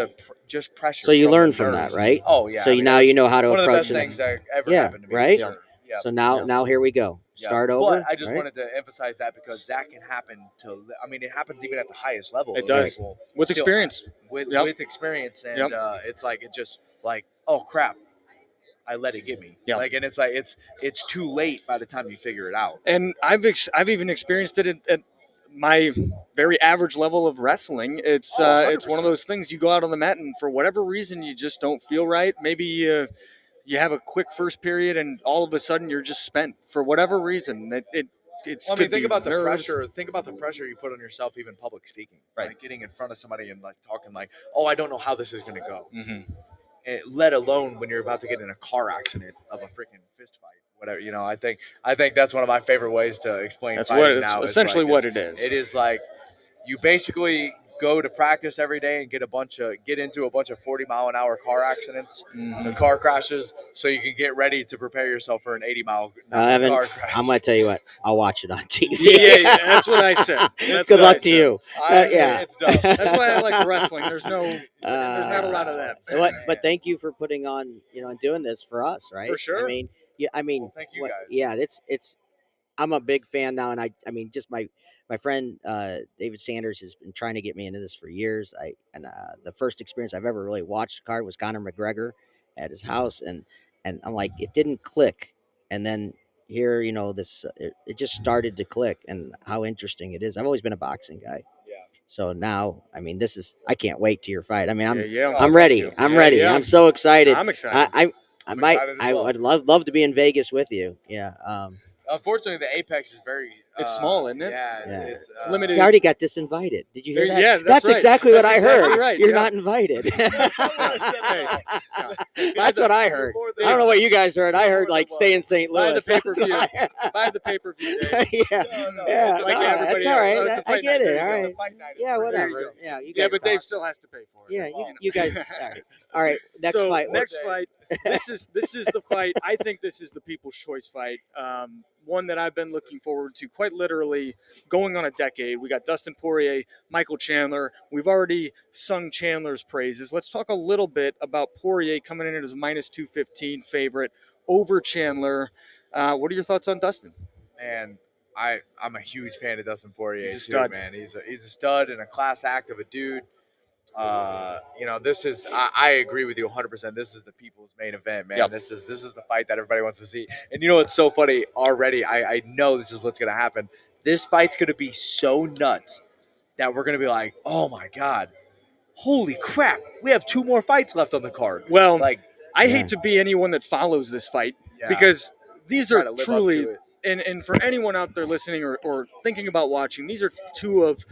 pressure. So you learn the from nerves. that, right? Oh yeah. So now you know how to one approach of the best it. things that ever happened to me. Right. Sure. Yeah. So now here we go. Yeah. Start over. But I just wanted to emphasize that because that can happen it happens even at the highest level. It does. With experience. With experience. And it's like, it just like, oh crap, I let it get me. Yeah. Like, and it's like, it's too late by the time you figure it out. And I've even experienced it at my very average level of wrestling. It's one of those things, you go out on the mat and for whatever reason you just don't feel right. Maybe you have a quick first period and all of a sudden you're just spent for whatever reason. Think about the pressure. Think about the pressure you put on yourself, even public speaking. Right. Like getting in front of somebody and like talking like, oh, I don't know how this is going to go. Mm-hmm. Let alone when you're about to get in a car accident of a freaking fist fight. Whatever, I think that's one of my favorite ways to explain. That's fighting what it's now. essentially what it is. It is like you basically go to practice every day and get into a bunch of 40-mile-an-hour car accidents, and car crashes, so you can get ready to prepare yourself for an 80-mile-an-hour car crash. I'm gonna tell you what, I'll watch it on TV. Yeah, that's what I said. Good luck to you. It's dumb. That's why I like wrestling. There's not a lot of that. But thank you for putting on, and doing this for us, right? For sure. Well, thank you guys. Yeah, it's. I'm a big fan now, and I mean, just my friend David Sanders has been trying to get me into this for years. The first experience I've ever really watched a card was Conor McGregor at his house, and I'm like, it didn't click, and then here, this it just started to click, and how interesting it is. I've always been a boxing guy. Yeah. So now, I mean, I can't wait to your fight. I mean, I'm I'm ready. I'm ready. Yeah. I'm so excited. I'm excited. I would love to be in Vegas with you. Yeah. Unfortunately, the apex is very. It's small, isn't it? Yeah, Yeah. it's Limited. He already got disinvited. Did you hear There- that? yeah, that's right. exactly what That's I heard. exactly right, You're yeah. not invited. Hey, That's what I heard. Dave, I don't know what you guys heard. I heard like stay in St. Buy Louis. the That's pay-per-view. what I heard. Buy the pay-per-view, Dave. yeah, No, yeah, like no, everybody that's all else. right. Oh, it's a I fight get night. it. There you All go. right. It's a fight night. It's Yeah, a fight night. There you whatever. go. Yeah, you guys. Yeah, but Dave talk. still has to pay for it. Yeah, Wow. you guys. All right. All right. Next so fight. next fight. This is the fight. I think this is the People's Choice fight. One that I've been looking forward to quite literally going on a decade. We got Dustin Poirier, Michael Chandler. We've already sung Chandler's praises. Let's talk a little bit about Poirier coming in as a minus 215 favorite over Chandler. What are your thoughts on Dustin? Man, I'm a huge fan of Dustin Poirier. He's a too, stud. man. He's a stud and a class act of a dude. This is I agree with you 100%. This is the people's main event, man. Yep. This is the fight that everybody wants to see. And you know what's so funny already? I know this is what's gonna happen. This fight's gonna be so nuts that we're gonna be like, oh my god, holy crap! We have 2 more fights left on the card. Well, Like, I Yeah. hate to be anyone that follows this fight yeah, because these try are to live up truly, to it. and for anyone out there listening or thinking about watching, these are 2 of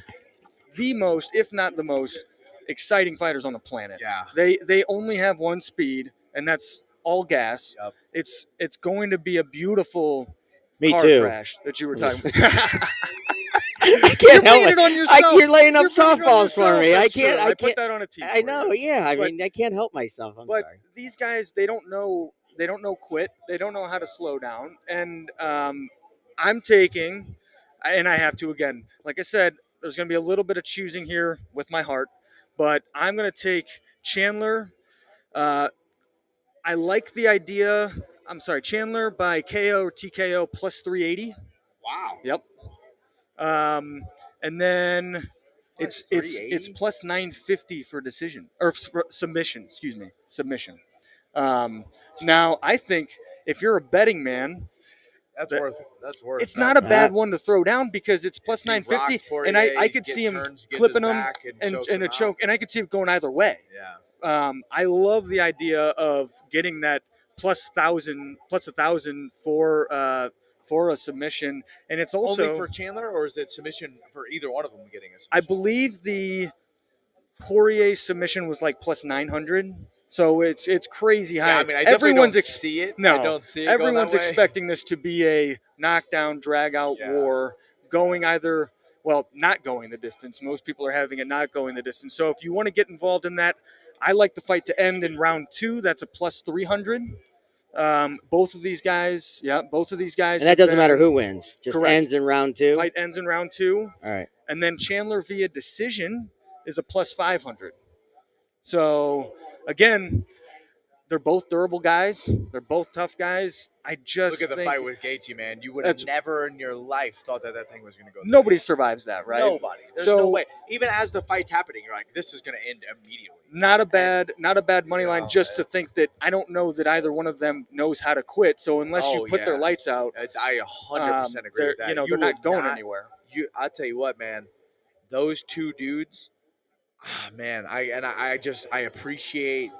the most, if not the most, exciting fighters on the planet. Yeah. They only have one speed, and that's all gas. Yep. It's going to be a beautiful Me car too. crash that you were talking about. I You're can't help bringing it. it on yourself. You're laying up You're bringing it on softballs for yourself. me. I That's can't. true. I put can't. that on a tee. I for know. you. Yeah. I But- mean, I can't help myself. I'm But sorry. these guys, they don't know quit. They don't know how to slow down. And I'm taking, and I have to again, like I said, there's going to be a little bit of choosing here with my heart, but I'm going to take Chandler. I like the idea. I'm sorry, Chandler by KO or TKO plus 380. Wow. Yep. And then Plus it's 380? plus 950 for decision or for submission. Excuse me, submission. Now I think if you're a betting man, That's That- worth. That's worth. it's not a bad Uh, one to throw down because it's plus If he 950, rocks Poirier, and I he could get see him turns, gets clipping his him back and chokes a him out. choke, and I could see it going either way. Yeah. I love the idea of getting that plus 1,000 for a submission, and it's also Only for Chandler, or is it submission for either one of them getting a submission? I believe the Poirier submission was like plus 900, so it's crazy high. Yeah, I mean, I definitely everyone's don't see it. no, I don't see it going everyone's that way. expecting this to be a knockdown, drag out Yeah. war, going either not going the distance. Most people are having it not going the distance. So if you want to get involved in that, I like the fight to end in round 2. That's a plus 300. Both of these guys. And that doesn't matter who wins. Just Correct. ends in round 2. Fight ends in round 2. All right. And then Chandler via decision is a plus 500. So, again, they're both durable guys. They're both tough guys. I just Look at the think fight with Gaethje, man. You would have That's- never in your life thought that thing was going to go. through. nobody survives that, right? Nobody. There's So- no way. Even as the fight's happening, you're like, this is going to end immediately. Not a bad money line No, just man. to think that I don't know that either one of them knows how to quit. So unless you Oh, put their yeah. lights out, I 100% agree with that. they're You not would going anywhere. I'll tell you what, man. Those 2 dudes, man. I appreciate.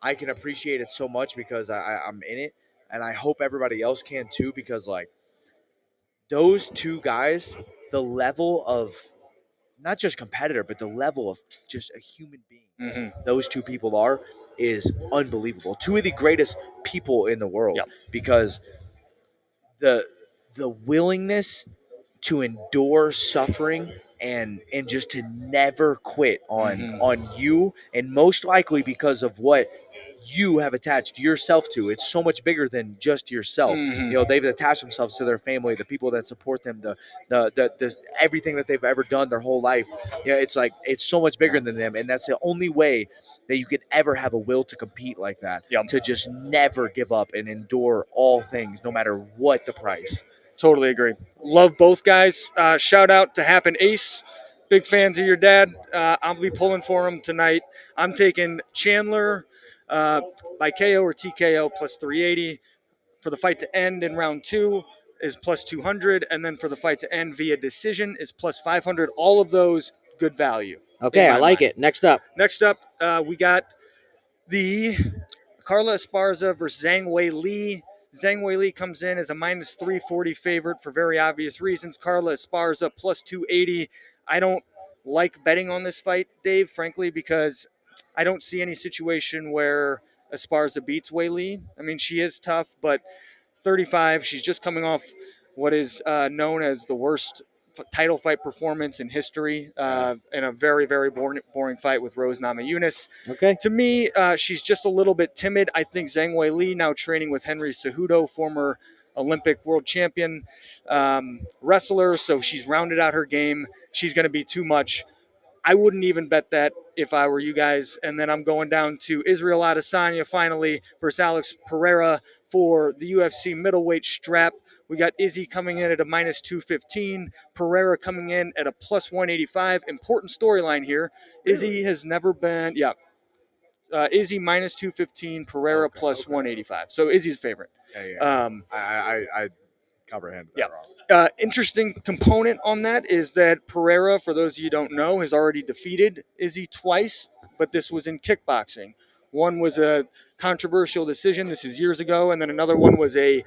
I can appreciate it so much because I'm in it, and I hope everybody else can too. Because like those 2 guys, the level of not just competitor, but the level of just a human being Mm-hmm. those 2 people is unbelievable. 2 of the greatest people in the world. Yep. Because the willingness to endure suffering and just to never quit on you, and most likely because of what you have attached yourself to. It's so much bigger than just yourself. Mhm. They've attached themselves to their family, the people that support them, the everything that they've ever done their whole life. It's like it's so much bigger than them, and that's the only way that you could ever have a will to compete like that. Yep. To just never give up and endure all things, no matter what the price. Totally agree. Love both guys. Shout out to Happen Ace. Big fans of your dad. I'll be pulling for him tonight. I'm taking Chandler by KO or TKO plus 380. For the fight to end in round 2 is plus 200. And then for the fight to end via decision is plus 500. All of those, good value. Okay, in my I like mind. it. Next up. Next up, we got the Carla Esparza versus Zhang Wei Li. Zhang Weili comes in as a minus 340 favorite for very obvious reasons. Carla Esparza plus 280. I don't like betting on this fight, Dave, frankly, because I don't see any situation where Esparza beats Weili. I mean, she is tough, but 35, she's just coming off what is known as the worst title fight performance in history in a very, very boring fight with Rose Namajunas. Okay. To me, she's just a little bit timid. I think Zhang Weili, now training with Henry Cejudo, former Olympic world champion wrestler, so she's rounded out her game. She's going to be too much. I wouldn't even bet that if I were you guys. And then I'm going down to Israel Adesanya finally versus Alex Pereira for the UFC middleweight strap. We got Izzy coming in at a minus 215, Pereira coming in at a plus 185. Important storyline here. Izzy has never been, Izzy minus 215, Pereira plus 185. So Izzy's favorite. I comprehended that wrong. Interesting component on that is that Pereira, for those of you who don't know, has already defeated Izzy twice, but this was in kickboxing. One was a controversial decision. This is years ago. And then another one was a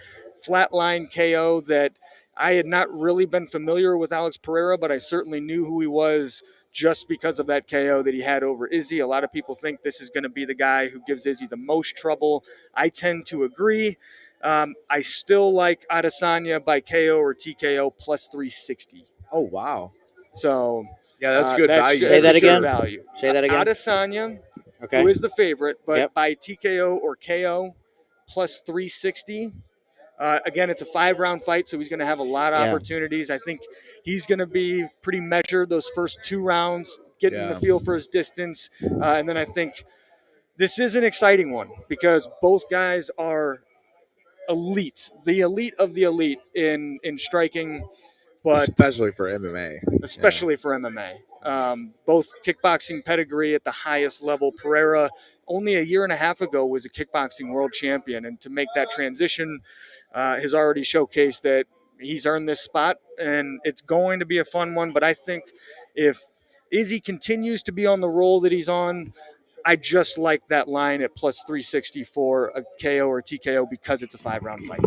flatline KO that I had not really been familiar with Alex Pereira, but I certainly knew who he was just because of that KO that he had over Izzy. A lot of people think this is going to be the guy who gives Izzy the most trouble. I tend to agree. I still like Adesanya by KO or TKO plus 360. Oh, wow. So yeah, that's good value. Say that again. Value. Say that again. Adesanya, Okay. who is the favorite, but Yep. by TKO or KO plus 360. Again, it's a 5-round fight, so he's going to have a lot of opportunities. I think he's going to be pretty measured those first 2 rounds, getting the feel for his distance. And then I think this is an exciting one because both guys are elite, the elite of the elite in striking, but especially for MMA. For MMA. Both kickboxing pedigree at the highest level. Pereira, only a year and a half ago, was a kickboxing world champion, and to make that transition has already showcased that he's earned this spot, and it's going to be a fun one. But I think if Izzy continues to be on the roll that he's on, I just like that line at plus 360 for a KO or TKO because it's a 5-round fight.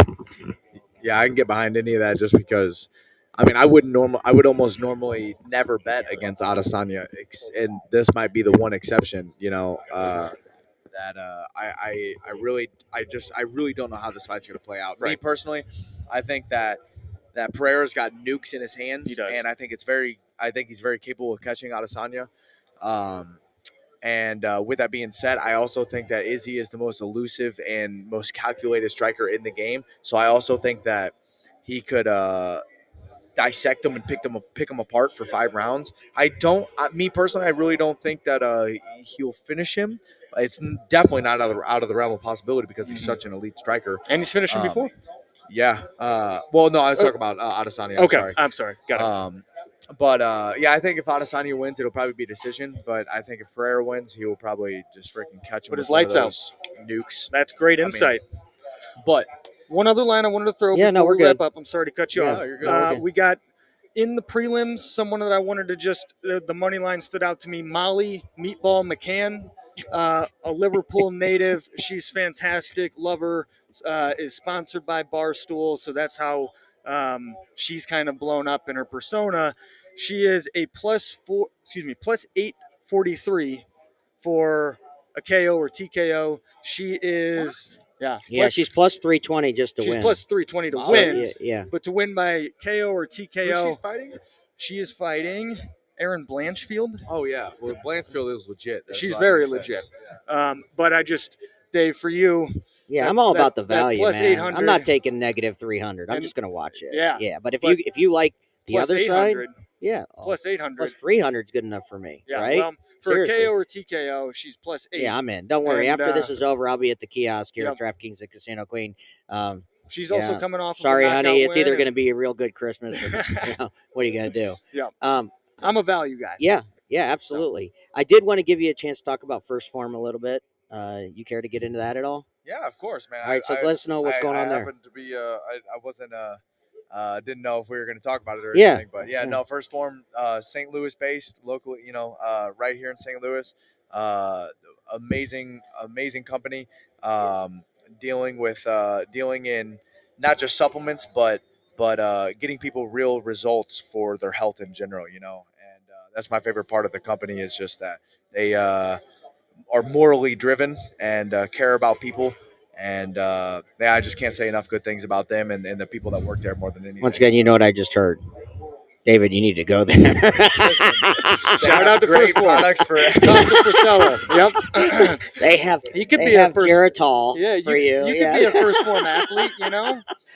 Yeah, I can get behind any of that just because, I mean, I would almost normally never bet against Adesanya, and this might be the one exception, that I really don't know how this fight's going to play out. Right. Me personally, I think that Pereira's got nukes in his hands, He does. and I think he's very capable of catching Adesanya. And with that being said, I also think that Izzy is the most elusive and most calculated striker in the game. So I also think that he could dissect them and pick them apart for 5 rounds. Me personally, I really don't think that he'll finish him. It's definitely not out of the realm of possibility because he's such an elite striker. And he's finished him before. Yeah. Well, no, I was talking about Adesanya. I'm sorry. Got it. But I think if Adesanya wins, it'll probably be a decision. But I think if Pereira wins, he will probably just freaking catch him. Put his with one of lights out. those nukes. That's great insight. But one other line I wanted to throw before we wrap up. I'm sorry to cut you off. No, you're good. We got in the prelims someone that I wanted to just the money line stood out to me. Molly Meatball McCann, a Liverpool native. She's fantastic. Love her. Is sponsored by Barstool, so that's how she's kind of blown up in her persona. She is a plus 843 for a KO or TKO. She is she's plus 320 just to win. She's plus 320 to win. Yeah. But to win by KO or TKO, Who's she fighting? She is fighting Erin Blanchfield. Oh yeah, well Blanchfield is legit. She's very legit. But I just, Dave, for you. Yeah, I'm all about the value, plus man. 800. I'm not taking negative 300. I'm just gonna watch it. Yeah. But if you like the other side, plus 800. Plus 300 is good enough for me. Yeah, right? Well, for Seriously. a KO or TKO, she's plus 8. Yeah, I'm in. Don't worry. And, After this is over, I'll be at the kiosk here at DraftKings at Casino Queen. She's also coming off. Sorry, of a honey. It's either win going to be a real good Christmas, or what are you going to do? Yeah. I'm a value guy. Yeah, absolutely. So. I did want to give you a chance to talk about First Form a little bit. You care to get into that at all? Yeah, of course, man. All right, so let us know what's going on there. I happened to be. I wasn't. Didn't know if we were going to talk about it or anything, but no. First Form, St. Louis based, local. Right here in St. Louis. Amazing company. dealing in not just supplements, but getting people real results for their health in general. And that's my favorite part of the company is just that they are morally driven and care about people. And I just can't say enough good things about them and the people that work there more than anything. Once again, you know what I just heard. David, you need to go there. Shout out to great First Form. products for Talk to Priscilla. Yep. They have. You could they be have a first. Geritol Yeah, for you. You could be a First Form athlete.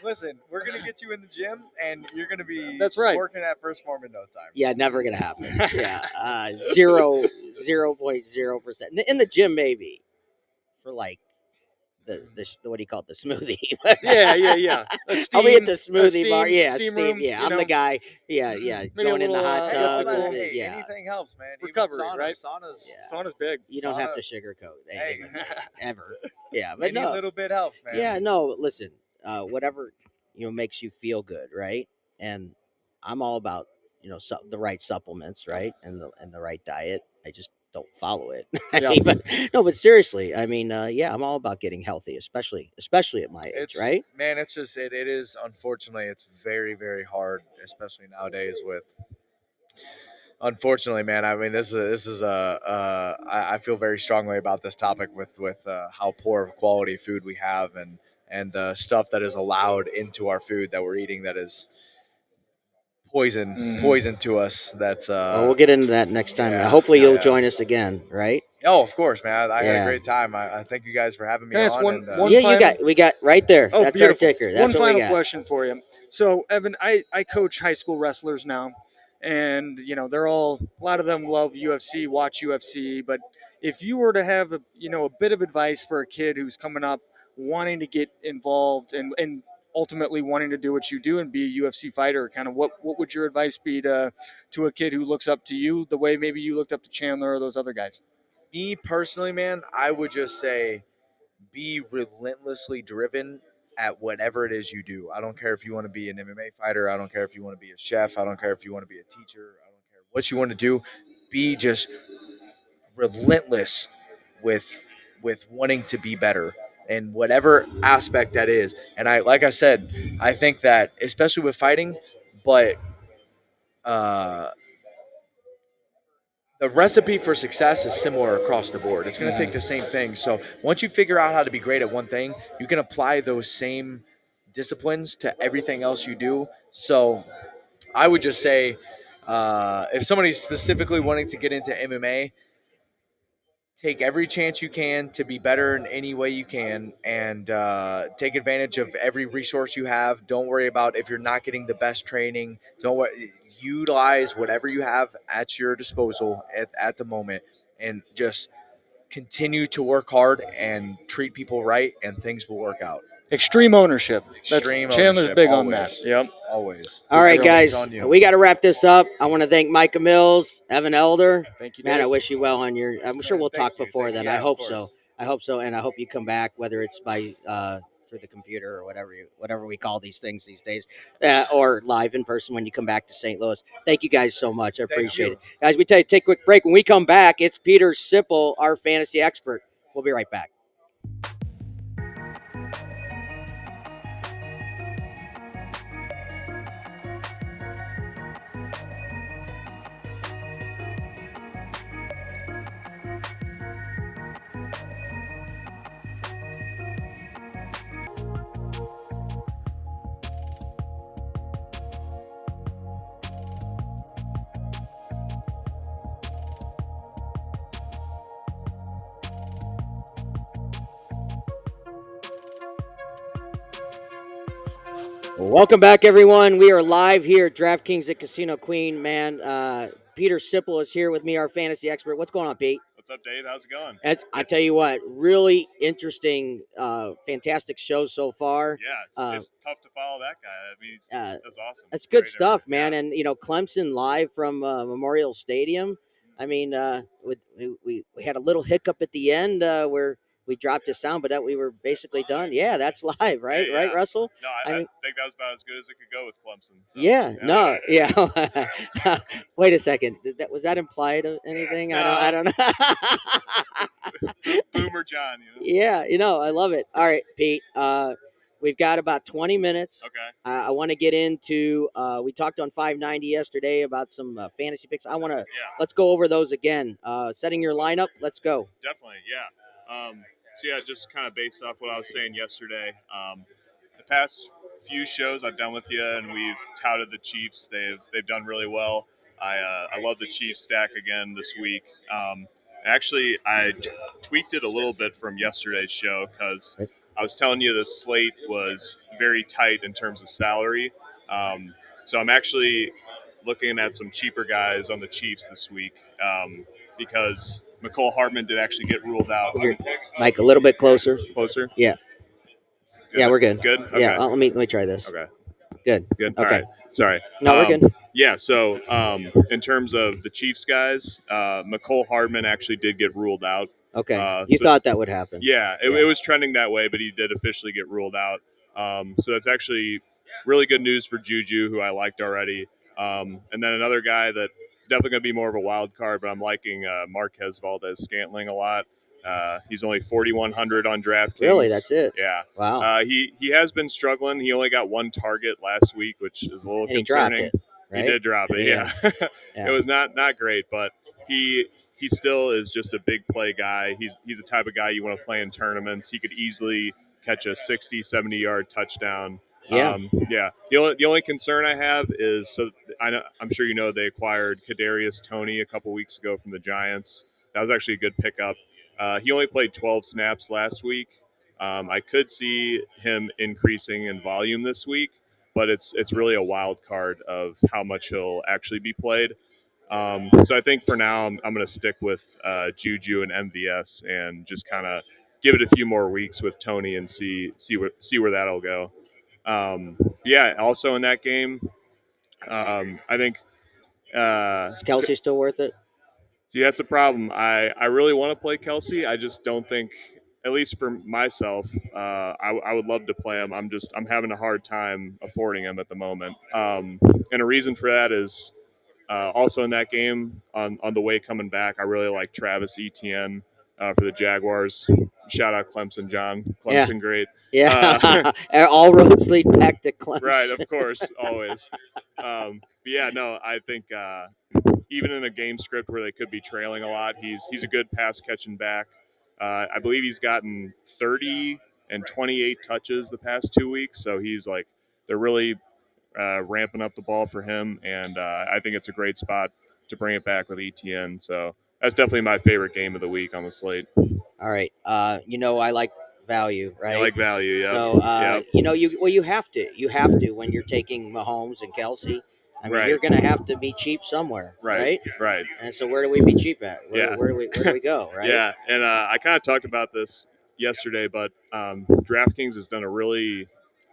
Listen, we're gonna get you in the gym, and you're gonna be That's right. working at First Form in no time. Yeah, never gonna happen. Yeah, 0.0%. In the gym, maybe for like the what do you call it? The smoothie. Yeah. I'll be at the smoothie bar. steam- Yeah, steam room, Yeah, you I'm know. the guy. Yeah. Maybe Going a in the little, hot tub. elliptical. Yeah. Anything helps, man. Recovery, Even right? Saunas. Yeah. Sauna's big. You don't have to sugarcoat Hey. anything ever. Yeah, but Any no. little bit helps, man. Yeah, no. Listen, whatever makes you feel good, right? And I'm all about the right supplements, right, and the right diet. I just don't follow it. Yeah. But seriously, I mean, yeah, I'm all about getting healthy, especially at my age, right? Man, it's just it is unfortunately it's very, very hard, especially nowadays with unfortunately, man. I mean, this is I feel very strongly about this topic with how poor of quality food we have and the stuff that is allowed into our food that we're eating that is poison to us. That's Well, we'll get into that next time. yeah, Hopefully, you'll yeah. join us again, right? Oh, of course, man. I had Yeah. a great time. I thank you guys for having me Can I ask on. one Yeah, final- we got right there. Oh, That's beautiful. our ticker. That's One what we final got. question for you. So, Evan, I coach high school wrestlers now, and they're a lot of them love UFC, watch UFC. But if you were to have a bit of advice for a kid who's coming up, wanting to get involved and ultimately wanting to do what you do and be a UFC fighter, kind of what would your advice be to a kid who looks up to you the way maybe you looked up to Chandler or those other guys? Me personally, man, I would just say be relentlessly driven at whatever it is you do. I don't care if you want to be an MMA fighter. I don't care if you want to be a chef. I don't care if you want to be a teacher. I don't care what you want to do. Be just relentless with wanting to be better in whatever aspect that is. And like I said, I think that especially with fighting, but the recipe for success is similar across the board. It's going to take the same thing. So once you figure out how to be great at one thing, you can apply those same disciplines to everything else you do. So I would just say if somebody's specifically wanting to get into MMA, take every chance you can to be better in any way you can and take advantage of every resource you have. Don't worry about if you're not getting the best training. Don't worry. Utilize whatever you have at your disposal at the moment and just continue to work hard and treat people right and things will work out. Extreme ownership. Extreme Chandler's ownership, big always. on that. Yep. Always. All right, guys, on you. we got to wrap this up. I want to thank Micah Mills, Evan Elder. Thank you, Man, Dave. I wish you well on your. I'm sure we'll Thank talk you. before then. Yeah, I of hope so. course. I hope so, and I hope you come back, whether it's by through the computer or whatever we call these things these days, or live in person when you come back to St. Louis. Thank you guys so much. I appreciate it, guys. We take a quick break. When we come back, it's Peter Sipple, our fantasy expert. We'll be right back. Welcome back, everyone. We are live here at DraftKings at Casino Queen. Man, Peter Sipple is here with me, our fantasy expert. What's going on, Pete? What's up, Dave? How's it going? I tell you what, really interesting, fantastic show so far. Yeah, it's tough to follow that guy. I mean, that's awesome. That's good Great stuff, effort. man. Yeah. And Clemson live from Memorial Stadium. I mean, we had a little hiccup at the end where we dropped the sound, but that we were basically done. Yeah, that's live, right? Yeah, Right, yeah. Russell? No, I think that was about as good as it could go with Clemson. So, Yeah, no, yeah. yeah. Wait a second. Was that implied of anything? No. I don't know. Boomer John, Yeah, I love it. All right, Pete. We've got about 20 minutes. Okay. I want to get into. We talked on 590 yesterday about some fantasy picks. Let's go over those again. Setting your lineup. Let's go. Definitely, yeah. So yeah, just kind of based off what I was saying yesterday. The past few shows I've done with you, and we've touted the Chiefs. They've done really well. I love the Chiefs stack again this week. Actually, I tweaked it a little bit from yesterday's show because I was telling you the slate was very tight in terms of salary. So I'm actually looking at some cheaper guys on the Chiefs this week because McCole Hardman did actually get ruled out. Mike, a little bit closer. Closer? Yeah. Good. Yeah, we're good. Good? Okay. Yeah, let me try this. Okay. Good. Good. Okay. All right. Sorry. No, we're good. Yeah. So, in terms of the Chiefs guys, McCole Hardman actually did get ruled out. Okay. You thought that would happen. Yeah, it was trending that way, but he did officially get ruled out. So that's actually really good news for Juju, who I liked already. And then another guy that is definitely going to be more of a wild card, but I'm liking Marquez Valdez-Scantling a lot. He's only 4,100 on DraftKings. Really, that's it? Yeah. Wow. He has been struggling. He only got one target last week, which is a little And he dropped concerning. it, right? He did drop it. Yeah. Yeah. It was not great, but he still is just a big play guy. He's the type of guy you want to play in tournaments. He could easily catch a 60, 70-yard touchdown. Yeah. Yeah. The only concern I have is, so I'm sure you know, they acquired Kadarius Toney a couple weeks ago from the Giants. That was actually a good pickup. He only played 12 snaps last week. I could see him increasing in volume this week, but it's really a wild card of how much he'll actually be played. So I think for now I'm going to stick with Juju and MVS and just kind of give it a few more weeks with Toney and see where that'll go. Yeah. Also in that game, I think Is Kelsey still worth it? See, that's a problem. I really want to play Kelsey. I just don't think, at least for myself, I would love to play him. I'm having a hard time affording him at the moment. And a reason for that is also in that game on the way coming back, I really like Travis Etienne for the Jaguars. Shout out Clemson, John. Clemson, great. Yeah. All roads lead back to Clemson. Right, of course, always. But yeah, no, I think even in a game script where they could be trailing a lot, he's a good pass catching back. I believe he's gotten 30 and 28 touches the past 2 weeks, so they're really ramping up the ball for him, and I think it's a great spot to bring it back with ETN. So that's definitely my favorite game of the week on the slate. All right. I like value, right? I like value, yeah. So, you have to when you're taking Mahomes and Kelsey. I mean, you're going to have to be cheap somewhere, right? Right. And so, where do we be cheap at? Yeah. Where do we go, right? Yeah, and I kind of talked about this yesterday, but DraftKings has done a really,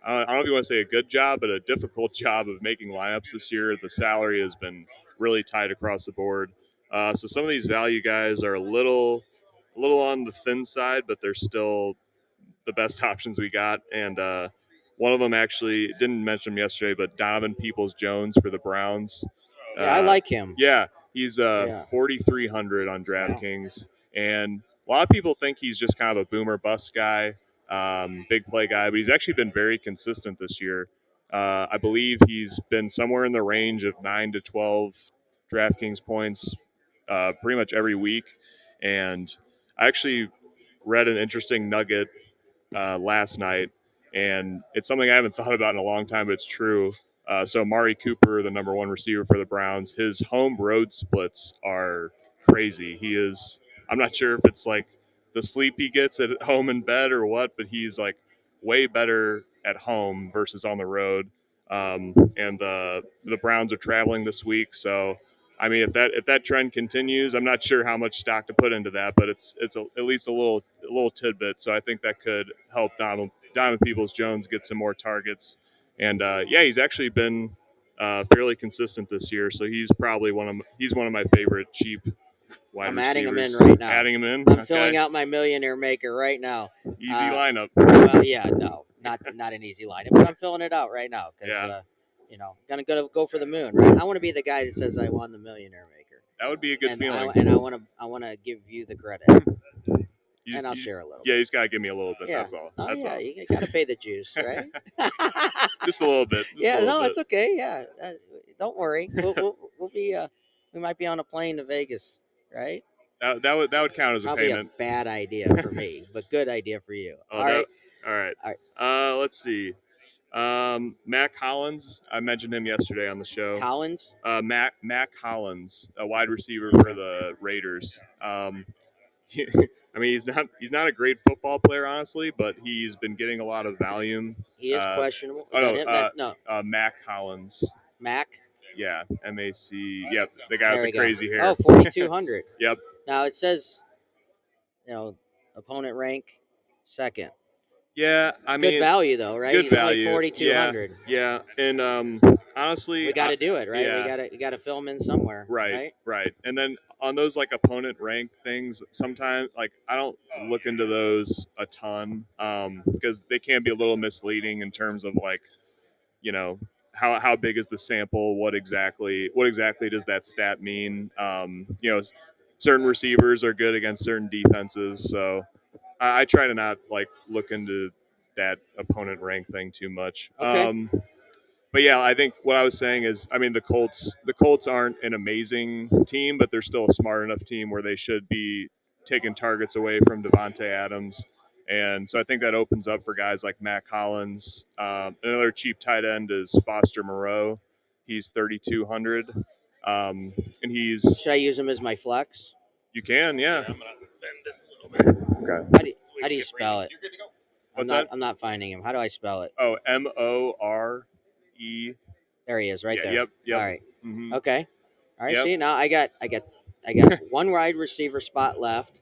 I don't know if you want to say a good job, but a difficult job of making lineups this year. The salary has been really tight across the board. So some of these value guys are a little on the thin side, but they're still the best options we got. And one of them actually didn't mention him yesterday, but Donovan Peoples-Jones for the Browns. Yeah, I like him. Yeah, he's 4,300 on DraftKings, and a lot of people think he's just kind of a boomer bust guy, big play guy, but he's actually been very consistent this year. I believe he's been somewhere in the range of 9 to 12 DraftKings points pretty much every week. And I actually read an interesting nugget last night, and it's something I haven't thought about in a long time, but it's true. So Amari Cooper, the number one receiver for the Browns, his home road splits are crazy. I'm not sure if it's like the sleep he gets at home in bed or what, but he's like way better at home versus on the road. And the Browns are traveling this week, so I mean, if that trend continues, I'm not sure how much stock to put into that, but it's at least a little tidbit. So I think that could help Donovan Peoples-Jones get some more targets. And he's actually been fairly consistent this year. So he's probably one of my favorite cheap wide I'm receivers. adding them in right now. Adding them in. I'm filling out my millionaire maker right now. Easy lineup. Well, yeah, no, not an easy lineup, but I'm filling it out right now because gonna go for the moon, right? I want to be the guy that says I won the millionaire maker. That would be a good feeling. I want to give you the credit. And I'll share a little. Yeah, you just gotta give me a little bit. Yeah. That's all. Oh, that's all. You gotta pay the juice, right? Just a little bit. It's okay. Yeah, don't worry. We'll be. We might be on a plane to Vegas, right? That would count as a payment. Be a bad idea for me, but good idea for you. All right. Let's see. Matt Collins. I mentioned him yesterday on the show. Collins. Matt Collins, a wide receiver for the Raiders. I mean, he's not a great football player, honestly, but he's been getting a lot of volume. He is questionable. No. Mac Collins. Mac? Yeah, M-A-C. Yep, the guy with the crazy hair. Oh, 4,200. Yep. Now it says, opponent rank second. Yeah, I mean, good value though, right? Good value. 4,200. Yeah, and honestly, we got to do it, right? Yeah. We got to film in somewhere, right? And then on those like opponent rank things, sometimes like I don't look into those a ton because they can be a little misleading in terms of like, how big is the sample? What exactly does that stat mean? Certain receivers are good against certain defenses, so I try to not like look into that opponent rank thing too much. Okay. But yeah, I think what I was saying is, I mean, the Colts aren't an amazing team, but they're still a smart enough team where they should be taking targets away from Devontae Adams. And so I think that opens up for guys like Matt Collins. Another cheap tight end is Foster Moreau. He's 3,200. And he's. Should I use him as my flex? You can, yeah. I'm gonna bend this a little bit. Okay. How do you spell it? You're good to go. What's that? I'm not finding him. How do I spell it? Oh, More. There he is, right there. Yep. All right. Mm-hmm. Okay. All right. Yep. See, now I got one wide receiver spot left.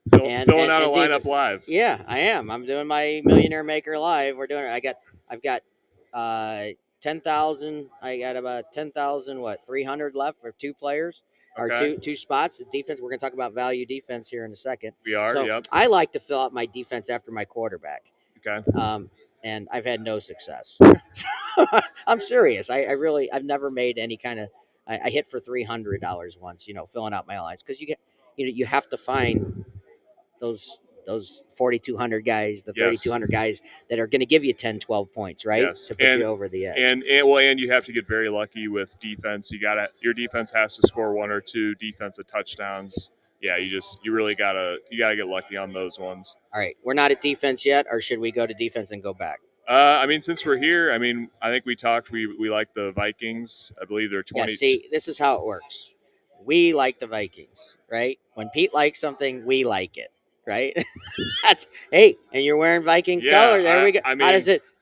Filling out a lineup live. Yeah, I am. I'm doing my millionaire maker live. I've got 10,000. I got about 10,000. 300 left for two players or two spots. The defense. We're going to talk about value defense here in a second. We are. So yep. I like to fill out my defense after my quarterback. Okay. And I've had no success. I'm serious. I've never made any kind of. I hit for $300 once. Filling out my lines because you have to find those 4,200 guys, the 3,200 guys that are going to give you 10, 12 points, right? Yes. To put you over the edge. And you have to get very lucky with defense. Your defense has to score one or two defensive touchdowns. Yeah, you really gotta get lucky on those ones. All right, we're not at defense yet, or should we go to defense and go back? I mean, since we're here, I mean, I think we talked. We like the Vikings. I believe they're 20. Yeah, see, this is how it works. We like the Vikings, right? When Pete likes something, we like it, right? And you're wearing Viking colors. There we go. I mean,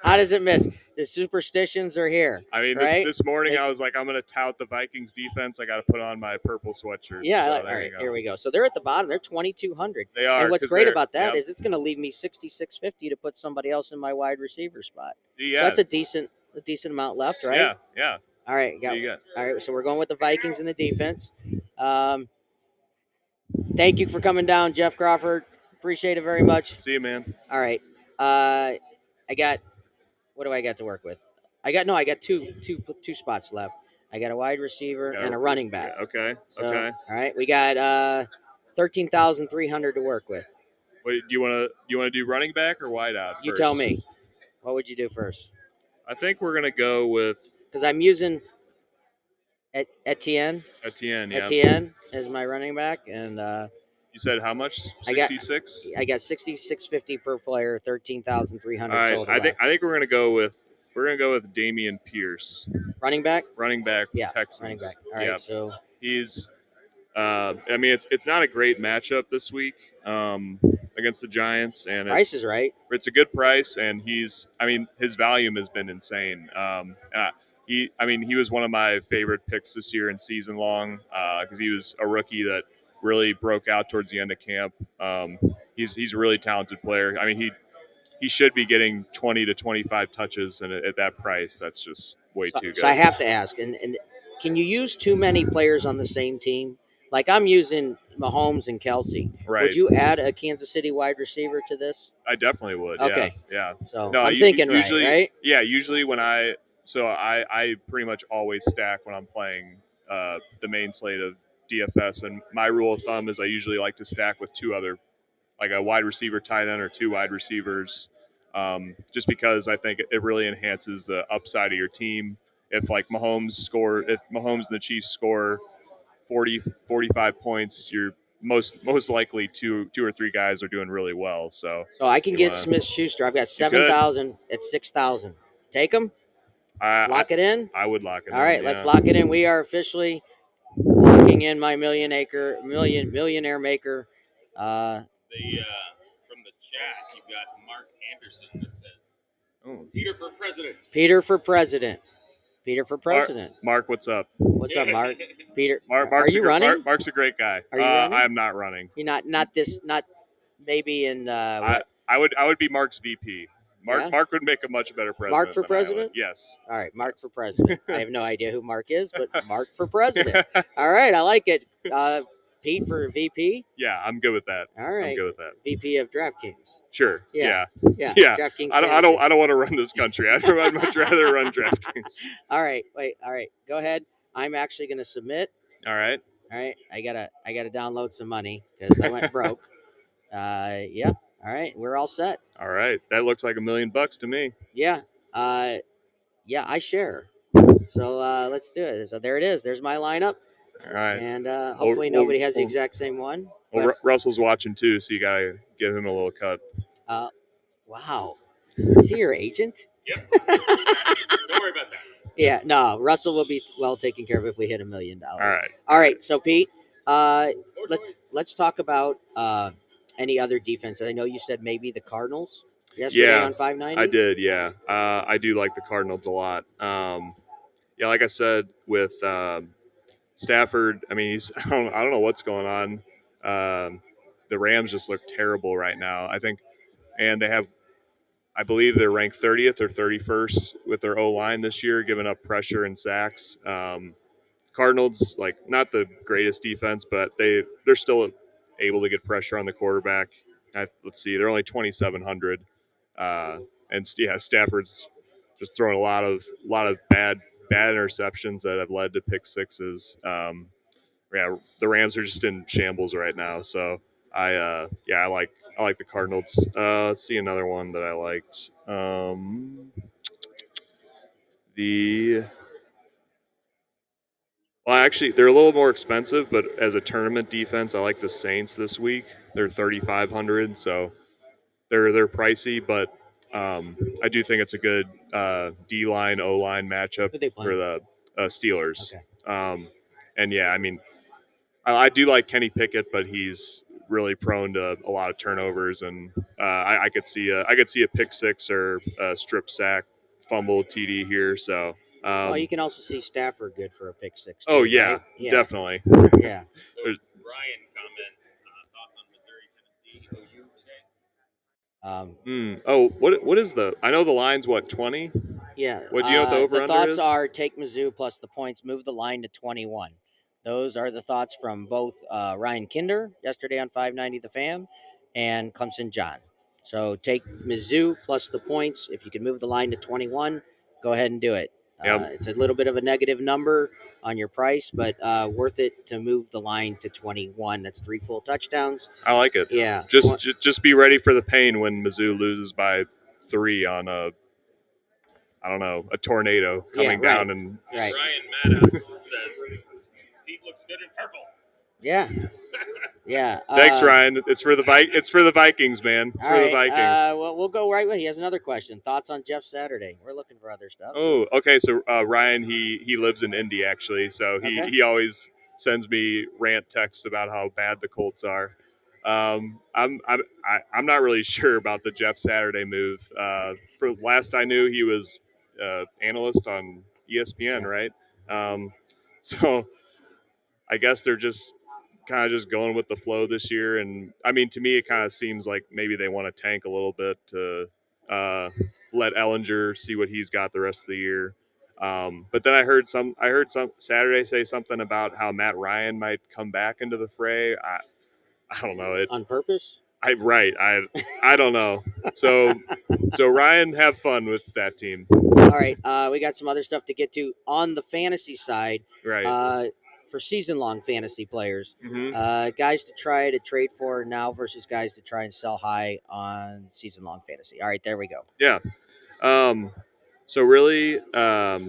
how does it miss? The superstitions are here. I mean, right? this morning I was like, I'm going to tout the Vikings defense. I got to put on my purple sweatshirt. Yeah, so all right, here we go. So they're at the bottom. They're 2,200. They are. And what's great about that is it's going to leave me 6,650 to put somebody else in my wide receiver spot. Yeah, so that's a decent amount left, right? Yeah. All right, all right. So we're going with the Vikings in the defense. Thank you for coming down, Jeff Crawford. Appreciate it very much. See you, man. All right. What do I got to work with? I got two spots left. I got a wide receiver and a running back. Okay. So, all right. We got 13,300 to work with. What do you want to do? Running back or wide out? You tell me. What would you do first? I think we're gonna go with because I'm using Etienne. Etienne, yeah. Etienne is my running back, and you said how much? 66. I got 6,650 per player, 13,300 right, total. I think we're gonna go with Dameon Pierce. Running back. Yeah. Texans. Running back. All right. So he's. I mean, it's not a great matchup this week against the Giants, and price is right. It's a good price, and his volume has been insane. He was one of my favorite picks this year in season long because he was a rookie that really broke out towards the end of camp. He's a really talented player. I mean, he should be getting 20 to 25 touches, and at that price, that's just way too good. So I have to ask, and can you use too many players on the same team? like I'm using Mahomes and Kelsey. Right. Would you add a Kansas City wide receiver to this? I definitely would. Okay. Yeah. So No, I'm thinking usually, right? Yeah, usually when I pretty much always stack when I'm playing the main slate of DFS, and my rule of thumb is I usually like to stack with two other, like a wide receiver, tight end, or two wide receivers, just because I think it really enhances the upside of your team. If Mahomes and the Chiefs score 40, 45 points, you're most likely two or three guys are doing really well. So I can you get wanna- Smith Schuster. I've got You could. 7,000 at 6,000. Take him. Lock it in. I would lock it in. All right, yeah. let's lock it in. We are officially locking in my millionaire maker. From the chat, you've got Mark Anderson that says, Peter for president. Peter for president. Peter for president. Mark, what's up? What's up, Mark? Peter, Mark's are you running? Mark's a great guy. Are you running? I am not running. You're not maybe in what? I would be Mark's VP. Yeah? Mark would make a much better president. Mark for than I would. president? Yes. All right, Mark for president. I have no idea who Mark is, but Mark for president. All right, I like it. Pete for VP. Yeah, I'm good with that. All right, I'm good with that. VP of DraftKings. Sure. Yeah. DraftKings. I don't want to run this country. I'd much rather run DraftKings. All right, wait. All right, go ahead. I'm actually going to submit. All right. I gotta download some money because I went broke. Yeah. All right, we're all set. All right, that looks like $1 million to me. Yeah. Yeah, I share. So let's do it. So there it is. There's my lineup. All right. And hopefully nobody has the exact same one. Well, Russell's watching too, so you gotta give him a little cut. Wow. Is he your agent? Yep. Don't worry about that. Yeah, no. Russell will be well taken care of if we hit $1 million. All right. All right. So Pete, let's talk about any other defense. I know you said maybe the Cardinals yesterday on 590. I did. Yeah. I do like the Cardinals a lot. Yeah, like I said with Stafford. I mean, I don't know what's going on. The Rams just look terrible right now. I think, and I believe they're ranked 30th or 31st with their O-line this year, giving up pressure and sacks. Cardinals, like, not the greatest defense, but they're still able to get pressure on the quarterback. Let's see, they're only 2,700, and Stafford's just throwing a lot of bad interceptions that have led to pick sixes. The Rams are just in shambles right now, so I like the Cardinals. Let's see another one that I liked. Well, actually, they're a little more expensive, but as a tournament defense, I like the Saints this week. They're 3,500, so they're pricey, but I do think it's a good D-line, O-line matchup for the Steelers. Okay. And yeah, I mean, I do like Kenny Pickett, but he's really prone to a lot of turnovers, and I could see a pick six or a strip sack, fumble, TD here. So. Well, you can also see Stafford good for a pick six. Too, right? Yeah, definitely. Yeah. So Ryan comments thoughts on Missouri, Tennessee, OU today. What is I know the line's 20? Yeah. What do you know what the over under thoughts is? are take Mizzou plus the points, move the line to 21. Those are the thoughts from both Ryan Kinder yesterday on 590 The Fan and Clemson John. So take Mizzou plus the points. If you can move the line to 21, go ahead and do it. Yep. It's a little bit of a negative number on your price, but worth it to move the line to 21. That's 3 full touchdowns. I like it. Yeah. Just be ready for the pain when Mizzou loses by 3 on a tornado coming down and. Right. Ryan Maddox says Pete looks good in purple. Yeah. Yeah. Thanks, Ryan. It's for the Vikings, man. It's for the Vikings. Well, we'll go right with. He has another question. Thoughts on Jeff Saturday? We're looking for other stuff. Oh, okay. So Ryan, he lives in Indy actually, so he always sends me rant texts about how bad the Colts are. I'm not really sure about the Jeff Saturday move. For last I knew, he was analyst on ESPN, right? So I guess they're just kind of just going with the flow this year. And I mean, to me, it kind of seems like maybe they want to tank a little bit to let Ellinger see what he's got the rest of the year. But then I heard some Saturday say something about how Matt Ryan might come back into the fray. I don't know it on purpose. I don't know. So Ryan, have fun with that team. All right, we got some other stuff to get to on the fantasy side. Right. For season-long fantasy players, Mhm. guys to try to trade for now versus guys to try and sell high on season-long fantasy. All right, there we go. Yeah. So really, a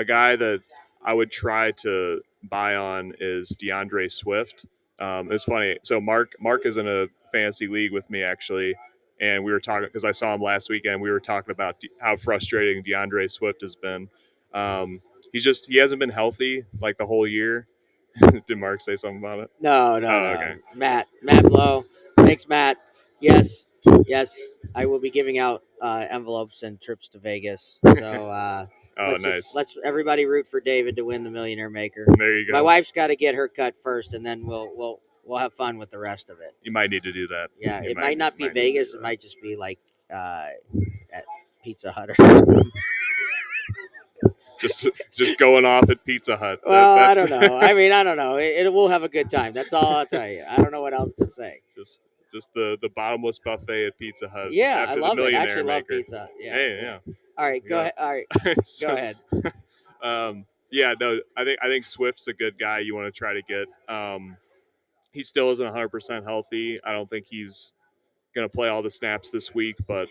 guy that I would try to buy on is DeAndre Swift. It's funny. So Mark is in a fantasy league with me actually, and we were talking because I saw him last weekend. We were talking about how frustrating DeAndre Swift has been. He hasn't been healthy like the whole year. Did Mark say something about it? No. Okay. Matt Blow. Thanks, Matt. Yes. I will be giving out envelopes and trips to Vegas. So Nice. let's everybody root for David to win the Millionaire Maker. There you go. My wife's got to get her cut first, and then we'll have fun with the rest of it. You might need to do that. Yeah, it might not be Vegas. It might just be like at Pizza Hut or just going off at Pizza Hut. Well, I don't know. I mean, I don't know. We'll have a good time. That's all I'll tell you. I don't know what else to say. Just the bottomless buffet at Pizza Hut. Yeah, after I love the it. I Millionaire actually Maker. love pizza. Yeah. Hey, yeah. All right, go ahead. All right, So, go ahead. Yeah, no, I think Swift's a good guy you want to try to get. He still isn't 100% healthy. I don't think he's going to play all the snaps this week, but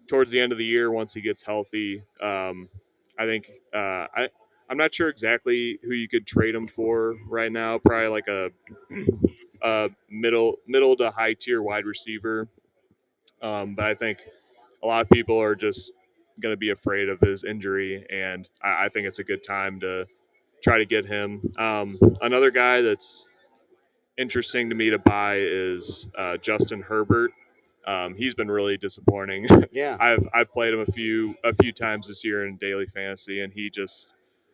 towards the end of the year, once he gets healthy, I think I'm not sure exactly who you could trade him for right now. Probably like a middle to high tier wide receiver. But I think a lot of people are just going to be afraid of his injury, and I think it's a good time to try to get him. Another guy that's interesting to me to buy is Justin Herbert. He's been really disappointing. Yeah. I've played him a few times this year in daily fantasy, and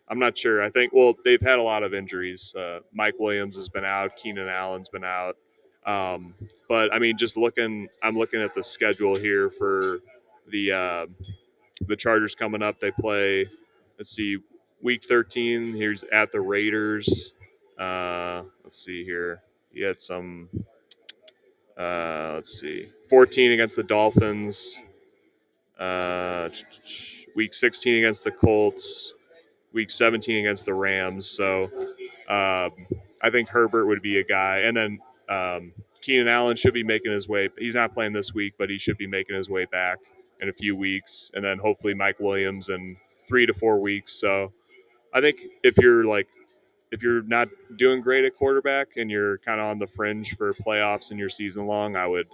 I'm not sure. I think they've had a lot of injuries. Mike Williams has been out. Keenan Allen's been out. But I mean, I'm looking at the schedule here for the Chargers coming up. They play. Let's see, week 13. Here's at the Raiders. Let's see here. He had some. Let's see, 14 against the Dolphins. Week 16 against the Colts. Week 17 against the Rams. So I think Herbert would be a guy. And then Keenan Allen should be making his way. He's not playing this week, but he should be making his way back in a few weeks. And then hopefully Mike Williams in 3 to 4 weeks. So I think if you're not doing great at quarterback and you're kind of on the fringe for playoffs in your season long, I would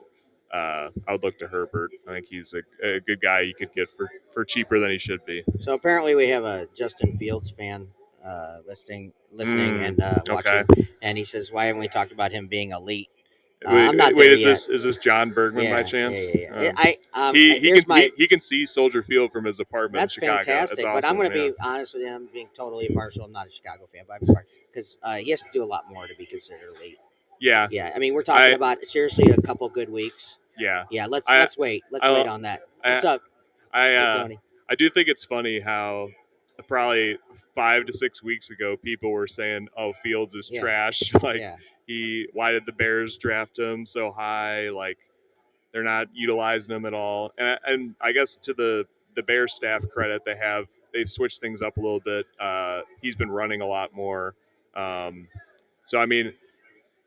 look to Herbert. I think he's a good guy you could get for cheaper than he should be. So apparently we have a Justin Fields fan listening and watching, okay. And he says, "Why haven't we talked about him being elite?" I'm not wait, is this John Bergman by chance? Yeah. He can see Soldier Field from his apartment That's in Chicago. fantastic. That's awesome, but I'm going to be honest with you. I'm being totally impartial. I'm not a Chicago fan, but I'm sorry because he has to do a lot more to be considered elite. Yeah. Yeah. I mean, we're talking about seriously a couple good weeks. Yeah. Yeah. Let's wait. Let's wait on that. What's up? Tony? I do think it's funny how probably 5 to 6 weeks ago people were saying, "Oh, Fields is trash." Why did the Bears draft him so high? Like they're not utilizing him at all. And I guess to the Bears staff credit, they've switched things up a little bit. He's been running a lot more. So I mean,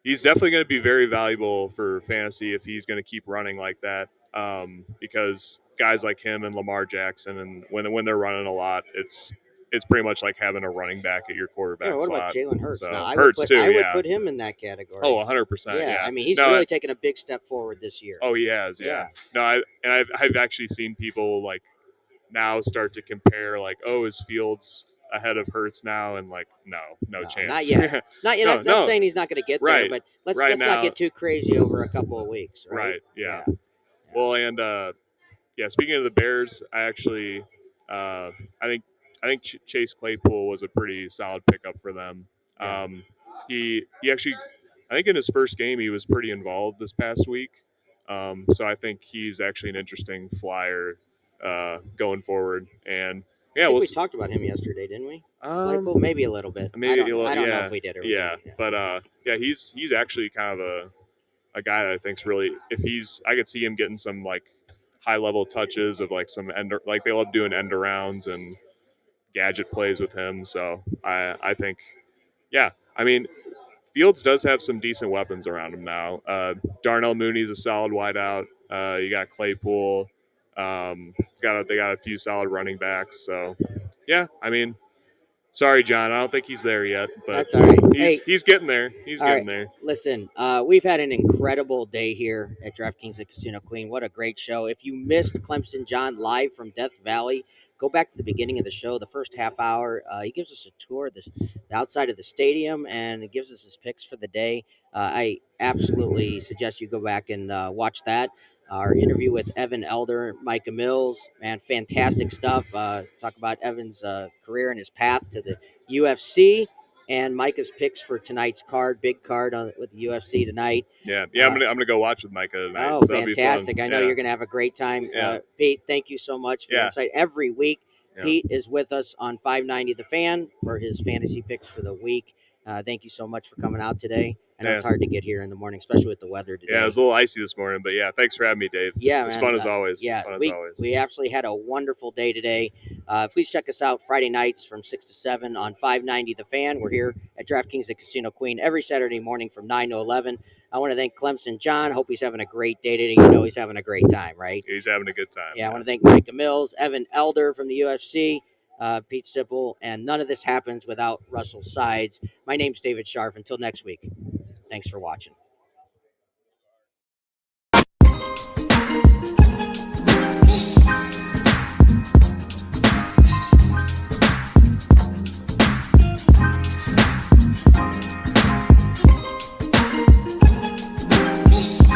he's definitely going to be very valuable for fantasy if he's going to keep running like that. Because guys like him and Lamar Jackson, and when they're running a lot, it's pretty much like having a running back at your quarterback what slot. About Jalen Hurts? So, I would put him in that category. Oh, 100%. Yeah. I mean, he's really taken a big step forward this year. Oh, he has. Yeah. No, I've actually seen people like now start to compare like, oh, is Fields ahead of Hurts now? And like, no chance. Not yet. Not saying he's not going to get there, but let's not get too crazy over a couple of weeks. Right. Yeah. Well, and speaking of the Bears, I actually I think Chase Claypool was a pretty solid pickup for them. He actually, I think in his first game he was pretty involved this past week. So I think he's actually an interesting flyer going forward. And I think we'll we talked about him yesterday, didn't we? Claypool, um maybe a little bit. maybe I don't know yeah if we did or yeah, we didn't. but yeah, he's actually kind of a guy that I think's really, if he's, I could see him getting some like high level touches of like some end, like they love doing end arounds and gadget plays with him. So I think, yeah, I mean, Fields does have some decent weapons around him now. Darnell Mooney's a solid wideout. You got Claypool. They got a few solid running backs. So yeah, I mean, sorry, John, I don't think he's there yet, but That's all right. he's getting there. He's All getting right. there. Listen, we've had an incredible day here at DraftKings at Casino Queen. What a great show. If you missed Clemson John live from Death Valley, go back to the beginning of the show, the first half hour. He gives us a tour of the outside of the stadium, and it gives us his picks for the day. I absolutely suggest you go back and watch that. Our interview with Evan Elder, Micah Mills, man, fantastic stuff. Talk about Evan's career and his path to the UFC. And Micah's picks for tonight's big card with the UFC tonight. Yeah, I'm gonna go watch with Micah tonight. Oh, so fantastic! I know you're gonna have a great time. Pete, thank you so much for your insight. Every week, Pete is with us on 590 The Fan for his fantasy picks for the week. Thank you so much for coming out today. I know it's hard to get here in the morning, especially with the weather today. Yeah, it was a little icy this morning, but yeah, thanks for having me, Dave. Yeah, it was man, fun as always. Yeah, fun as always. We absolutely had a wonderful day today. Please check us out Friday nights from 6 to 7 on 590 The Fan. We're here at DraftKings at Casino Queen every Saturday morning from 9 to 11. I want to thank Clemson John. Hope he's having a great day today. You know he's having a great time, right? He's having a good time. Yeah, I want to thank Micah Mills, Evan Elder from the UFC, Pete Sipple, and none of this happens without Russell Sides. My name's David Scharf. Until next week, thanks for watching.